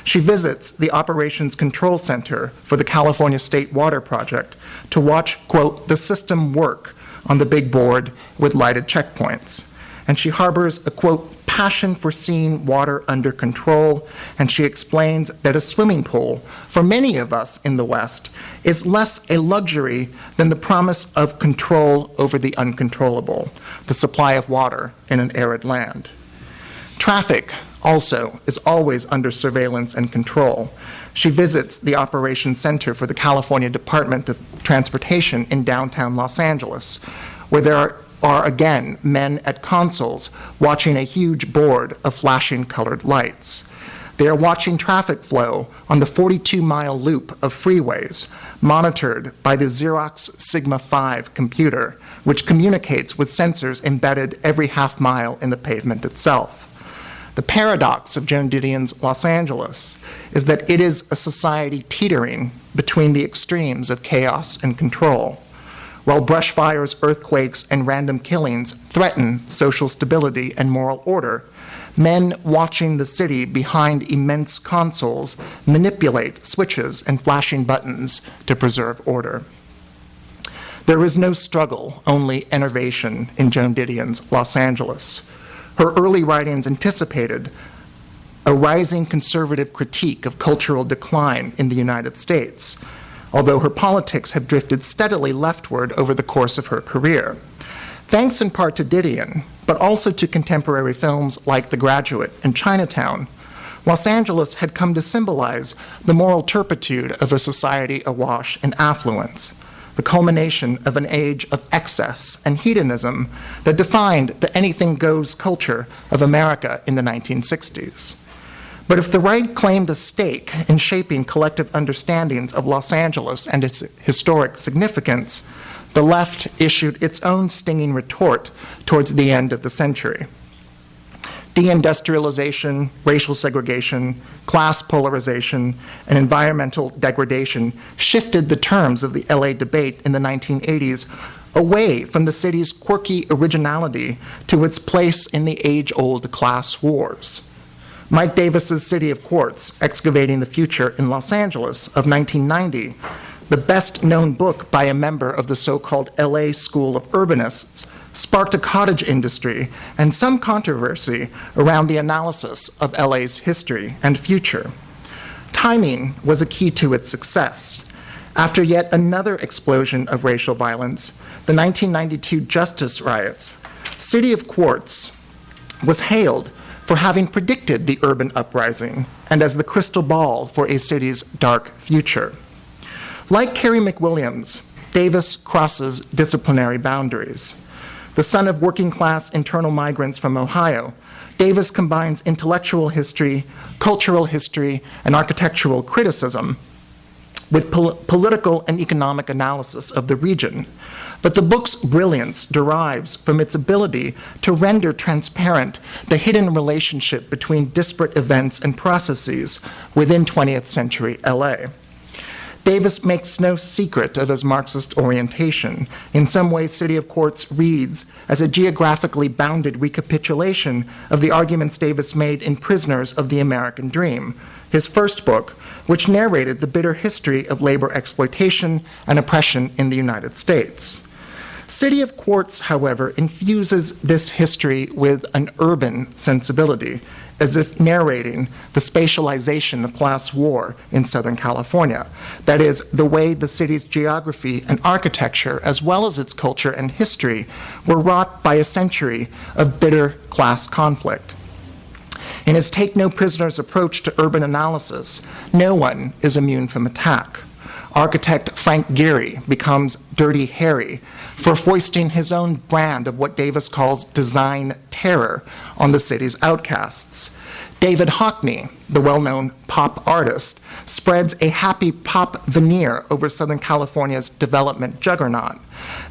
She visits the Operations Control Center for the California State Water Project to watch, quote, the system work on the big board with lighted checkpoints. And she harbors a, quote, passion for seeing water under control, and she explains that a swimming pool, for many of us in the West, is less a luxury than the promise of control over the uncontrollable, the supply of water in an arid land. Traffic also is always under surveillance and control. She visits the Operations Center for the California Department of Transportation in downtown Los Angeles, where there are again men at consoles watching a huge board of flashing colored lights. They are watching traffic flow on the 42-mile loop of freeways, monitored by the Xerox Sigma 5 computer, which communicates with sensors embedded every half mile in the pavement itself. The paradox of Joan Didion's Los Angeles is that it is a society teetering between the extremes of chaos and control. While brush fires, earthquakes, and random killings threaten social stability and moral order, men watching the city behind immense consoles manipulate switches and flashing buttons to preserve order. There is no struggle, only enervation in Joan Didion's Los Angeles. Her early writings anticipated a rising conservative critique of cultural decline in the United States, although her politics have drifted steadily leftward over the course of her career. Thanks in part to Didion, but also to contemporary films like The Graduate and Chinatown, Los Angeles had come to symbolize the moral turpitude of a society awash in affluence, the culmination of an age of excess and hedonism that defined the anything-goes culture of America in the 1960s. But if the right claimed a stake in shaping collective understandings of Los Angeles and its historic significance, the left issued its own stinging retort towards the end of the century. Deindustrialization, racial segregation, class polarization, and environmental degradation shifted the terms of the LA debate in the 1980s away from the city's quirky originality to its place in the age-old class wars. Mike Davis's City of Quartz, Excavating the Future in Los Angeles of 1990, the best-known book by a member of the so-called LA School of Urbanists, sparked a cottage industry and some controversy around the analysis of LA's history and future. Timing was a key to its success. After yet another explosion of racial violence, the 1992 Justice riots, City of Quartz was hailed for having predicted the urban uprising and as the crystal ball for a city's dark future. Like Carrie McWilliams, Davis crosses disciplinary boundaries. The son of working-class internal migrants from Ohio, Davis combines intellectual history, cultural history, and architectural criticism with political and economic analysis of the region. But the book's brilliance derives from its ability to render transparent the hidden relationship between disparate events and processes within 20th century LA. Davis makes no secret of his Marxist orientation. In some ways, City of Quartz reads as a geographically bounded recapitulation of the arguments Davis made in Prisoners of the American Dream, his first book, which narrated the bitter history of labor exploitation and oppression in the United States. City of Quartz, however, infuses this history with an urban sensibility, as if narrating the spatialization of class war in Southern California. That is, the way the city's geography and architecture, as well as its culture and history, were wrought by a century of bitter class conflict. In his take-no-prisoners approach to urban analysis, no one is immune from attack. Architect Frank Gehry becomes Dirty Harry for foisting his own brand of what Davis calls design terror on the city's outcasts. David Hockney, the well-known pop artist, spreads a happy pop veneer over Southern California's development juggernaut.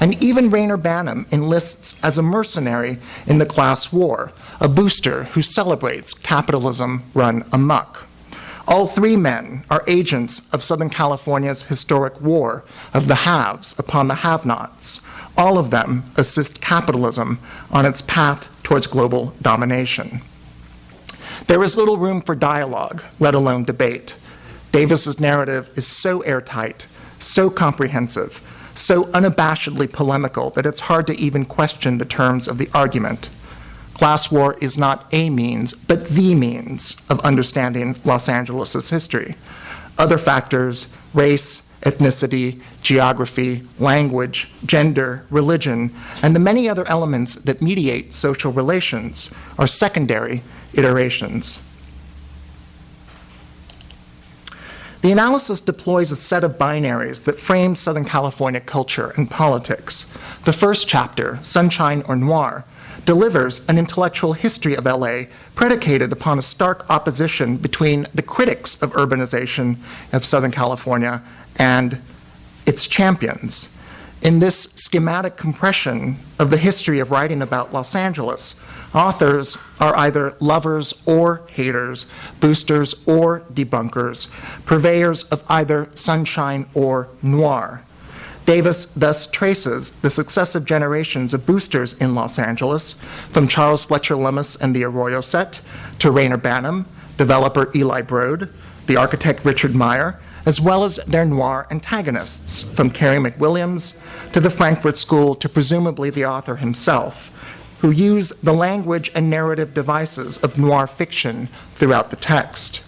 And even Rayner Banham enlists as a mercenary in the class war, a booster who celebrates capitalism run amok. All three men are agents of Southern California's historic war of the haves upon the have-nots. All of them assist capitalism on its path towards global domination. There is little room for dialogue, let alone debate. Davis's narrative is so airtight, so comprehensive, so unabashedly polemical that it's hard to even question the terms of the argument. Class war is not a means, but the means of understanding Los Angeles' history. Other factors, race, ethnicity, geography, language, gender, religion, and the many other elements that mediate social relations are secondary iterations. The analysis deploys a set of binaries that frame Southern California culture and politics. The first chapter, Sunshine or Noir, delivers an intellectual history of LA predicated upon a stark opposition between the critics of urbanization of Southern California and its champions. In this schematic compression of the history of writing about Los Angeles, authors are either lovers or haters, boosters or debunkers, purveyors of either sunshine or noir. Davis thus traces the successive generations of boosters in Los Angeles, from Charles Fletcher Lummis and the Arroyo set to Rayner Banham, developer Eli Broad, the architect Richard Meyer, as well as their noir antagonists, from Carrie McWilliams to the Frankfurt School to presumably the author himself, who use the language and narrative devices of noir fiction throughout the text.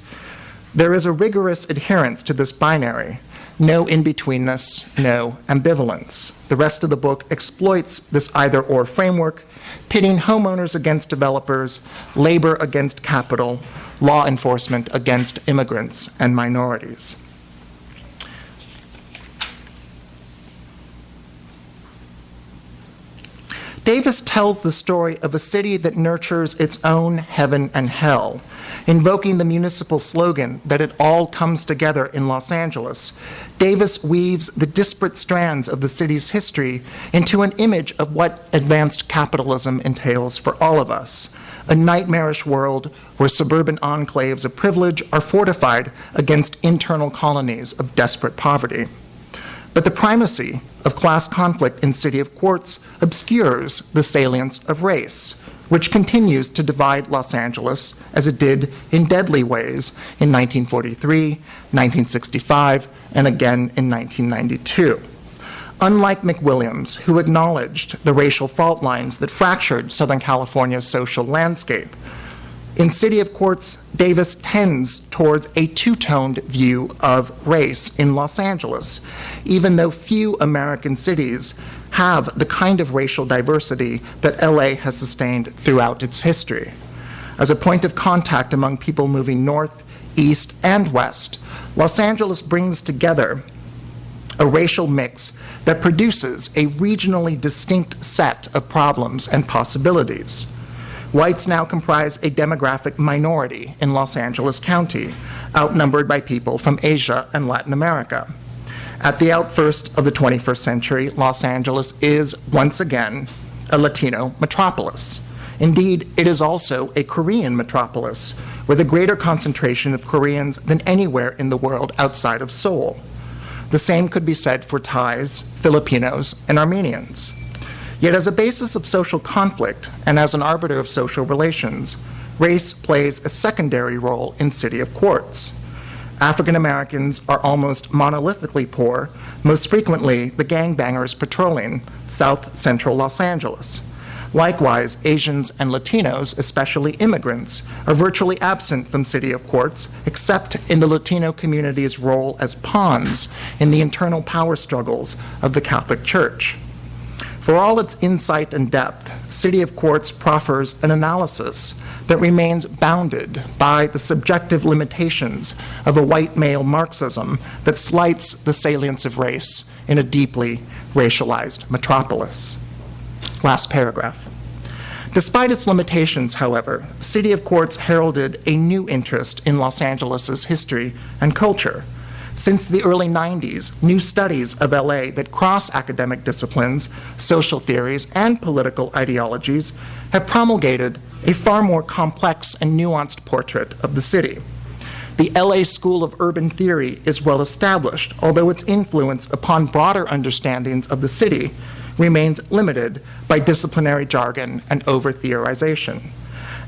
There is a rigorous adherence to this binary. No in-betweenness, no ambivalence. The rest of the book exploits this either-or framework, pitting homeowners against developers, labor against capital, law enforcement against immigrants and minorities. Davis tells the story of a city that nurtures its own heaven and hell, invoking the municipal slogan that it all comes together in Los Angeles. Davis weaves the disparate strands of the city's history into an image of what advanced capitalism entails for all of us, a nightmarish world where suburban enclaves of privilege are fortified against internal colonies of desperate poverty. But the primacy of class conflict in City of Quartz obscures the salience of race, which continues to divide Los Angeles as it did in deadly ways in 1943, 1965, and again in 1992. Unlike McWilliams, who acknowledged the racial fault lines that fractured Southern California's social landscape, in City of Quartz, Davis tends towards a two-toned view of race in Los Angeles, even though few American cities have the kind of racial diversity that LA has sustained throughout its history. As a point of contact among people moving north, east, and west, Los Angeles brings together a racial mix that produces a regionally distinct set of problems and possibilities. Whites now comprise a demographic minority in Los Angeles County, outnumbered by people from Asia and Latin America. At the outburst of the 21st century, Los Angeles is once again a Latino metropolis. Indeed, it is also a Korean metropolis, with a greater concentration of Koreans than anywhere in the world outside of Seoul. The same could be said for Thais, Filipinos, and Armenians. Yet as a basis of social conflict and as an arbiter of social relations, race plays a secondary role in City of Quartz. African Americans are almost monolithically poor, most frequently the gangbangers patrolling South Central Los Angeles. Likewise, Asians and Latinos, especially immigrants, are virtually absent from City of Quartz, except in the Latino community's role as pawns in the internal power struggles of the Catholic Church. For all its insight and depth, City of Quartz proffers an analysis that remains bounded by the subjective limitations of a white male Marxism that slights the salience of race in a deeply racialized metropolis. Last paragraph. Despite its limitations, however, City of Quartz heralded a new interest in Los Angeles's history and culture. Since the early 90s, new studies of LA that cross academic disciplines, social theories, and political ideologies have promulgated a far more complex and nuanced portrait of the city. The LA School of Urban Theory is well established, although its influence upon broader understandings of the city remains limited by disciplinary jargon and over-theorization.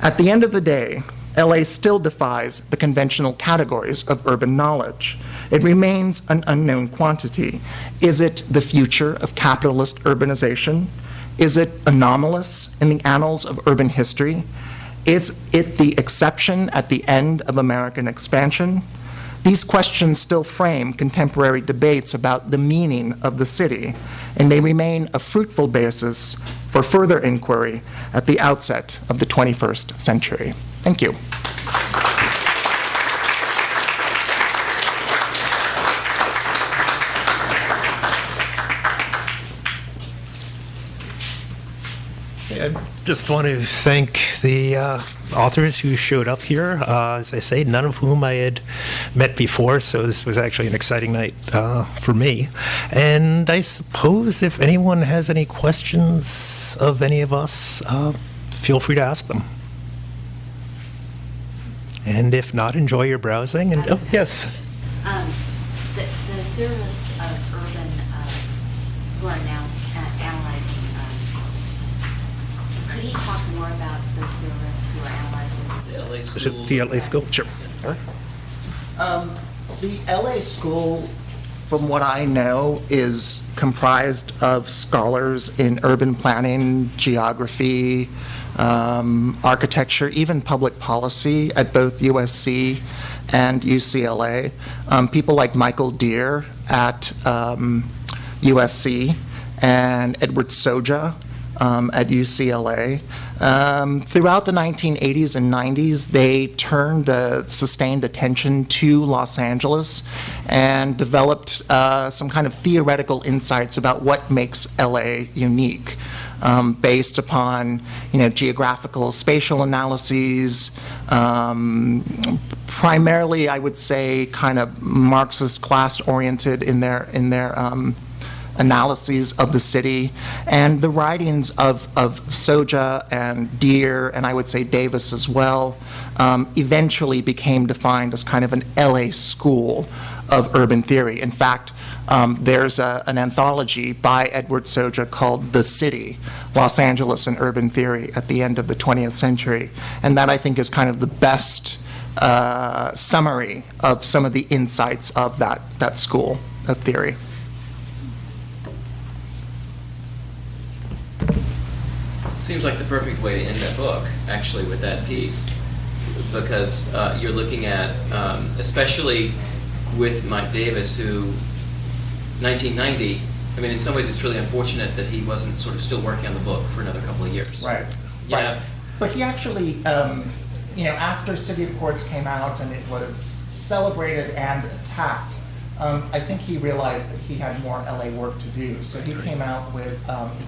At the end of the day, LA still defies the conventional categories of urban knowledge. It remains an unknown quantity. Is it the future of capitalist urbanization? Is it anomalous in the annals of urban history? Is it the exception at the end of American expansion? These questions still frame contemporary debates about the meaning of the city, and they remain a fruitful basis for further inquiry at the outset of the 21st century. Thank you. I just want to thank the authors who showed up here. As I say, none of whom I had met before, so this was actually an exciting night for me. And I suppose if anyone has any questions of any of us, feel free to ask them. And if not, enjoy your browsing. And yes. The theorists of urban who are now analyzing, could he talk more about those theorists who are analyzing The LA Is it the LA School? Sure. The LA School, from what I know, is comprised of scholars in urban planning, geography, architecture, even public policy at both USC and UCLA. People like Michael Deere at USC and Edward Soja at UCLA. Throughout the 1980s and 90s, they turned sustained attention to Los Angeles and developed some kind of theoretical insights about what makes LA unique, based upon, geographical spatial analyses, primarily, I would say, kind of Marxist class-oriented in their analyses of the city, and the writings of Soja and Deere, and I would say Davis as well, eventually became defined as kind of an LA school of urban theory. In fact, there's an anthology by Edward Soja called The City, Los Angeles and Urban Theory at the end of the 20th century, and that I think is kind of the best summary of some of the insights of that school of theory. Seems like the perfect way to end that book, actually, with that piece, because you're looking at, especially with Mike Davis, who, 1990, I mean, in some ways it's really unfortunate that he wasn't sort of still working on the book for another couple of years. Right. Yeah. Right. But he actually, after City of Quartz came out and it was celebrated and attacked, I think he realized that he had more LA work to do. So he came out with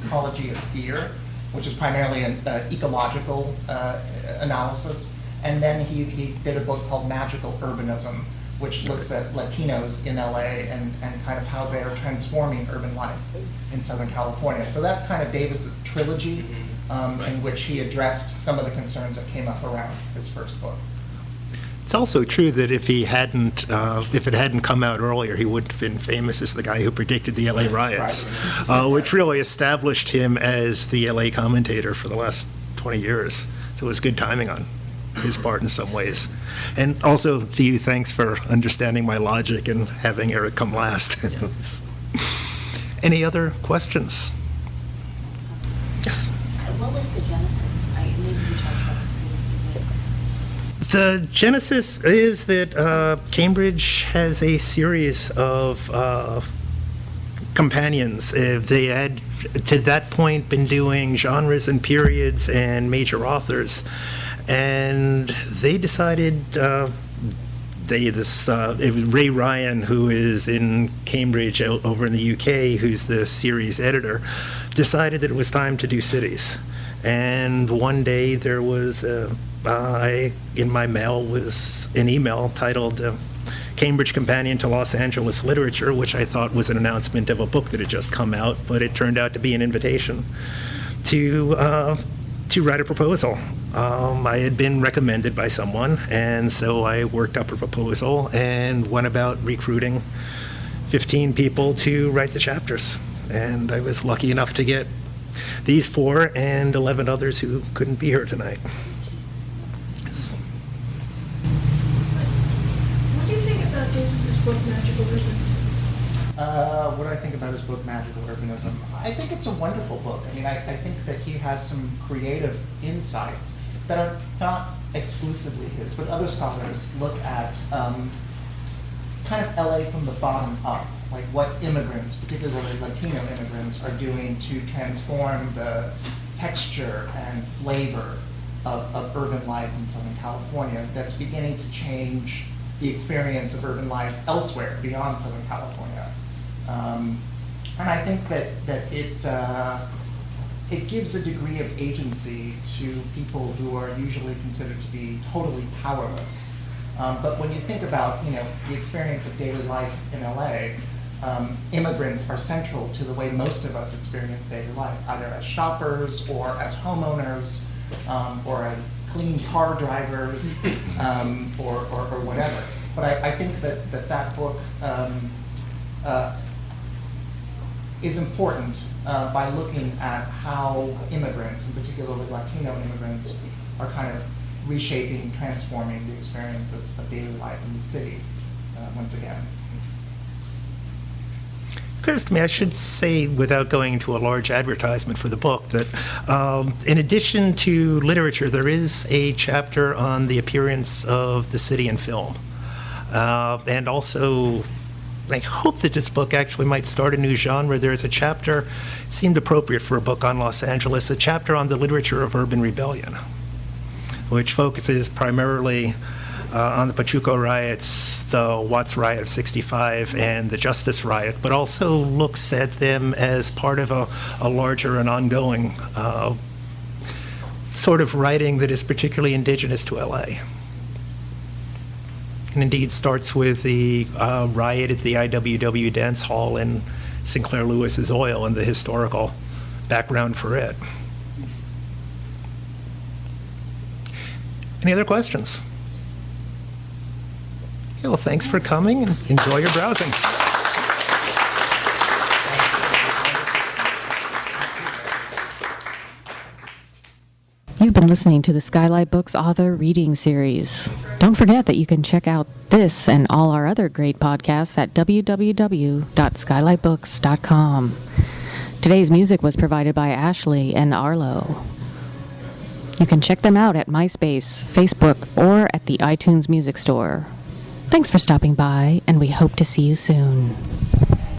Ecology of Fear, which is primarily an ecological analysis. And then he did a book called Magical Urbanism, which looks at Latinos in LA and kind of how they're transforming urban life in Southern California. So that's kind of Davis's trilogy, in which he addressed some of the concerns that came up around his first book. It's also true that if it hadn't come out earlier, he would have been famous as the guy who predicted the LA riots, which really established him as the LA commentator for the last 20 years. So it was good timing on his part in some ways. And also to you, thanks for understanding my logic and having Eric come last. Yes. Any other questions? Yes. What was the genesis? Maybe you talked about this previously. The genesis is that Cambridge has a series of companions. They had, to that point, been doing genres and periods and major authors. And they decided, it was Ray Ryan, who is in Cambridge over in the UK, who's the series editor, decided that it was time to do cities. And one day there was, in my mail was an email titled Cambridge Companion to Los Angeles Literature, which I thought was an announcement of a book that had just come out, but it turned out to be an invitation to write a proposal. I had been recommended by someone, and so I worked up a proposal and went about recruiting 15 people to write the chapters. And I was lucky enough to get these 4 and 11 others who couldn't be here tonight. Yes. What do you think about Davis's book, Magical Urbanism? What do I think about his book, Magical Urbanism? I think it's a wonderful book. I mean, I think that he has some creative insights that are not exclusively his, but other scholars look at kind of LA from the bottom up, like what immigrants, particularly Latino immigrants, are doing to transform the texture and flavor of urban life in Southern California that's beginning to change the experience of urban life elsewhere beyond Southern California. And I think that it gives a degree of agency to people who are usually considered to be totally powerless. But when you think about, the experience of daily life in LA, immigrants are central to the way most of us experience daily life, either as shoppers or as homeowners, or as clean car drivers, or whatever. But I think that book is important by looking at how immigrants, and particularly Latino immigrants, are kind of reshaping, transforming the experience of daily life in the city once again. Occurs to me, I should say, without going into a large advertisement for the book, that in addition to literature, there is a chapter on the appearance of the city in film. And also I hope that this book actually might start a new genre. There's a chapter, it seemed appropriate for a book on Los Angeles, a chapter on the literature of urban rebellion, which focuses primarily on the Pachuco riots, the Watts riot of '65, and the Justice riot, but also looks at them as part of a larger and ongoing sort of writing that is particularly indigenous to LA. And indeed starts with the riot at the IWW dance hall in Sinclair Lewis's Oil and the historical background for it. Any other questions? Yeah, well, thanks for coming and enjoy your browsing. You've been listening to the Skylight Books Author Reading Series. Don't forget that you can check out this and all our other great podcasts at www.skylightbooks.com. Today's music was provided by Ashley and Arlo. You can check them out at MySpace, Facebook, or at the iTunes Music Store. Thanks for stopping by, and we hope to see you soon.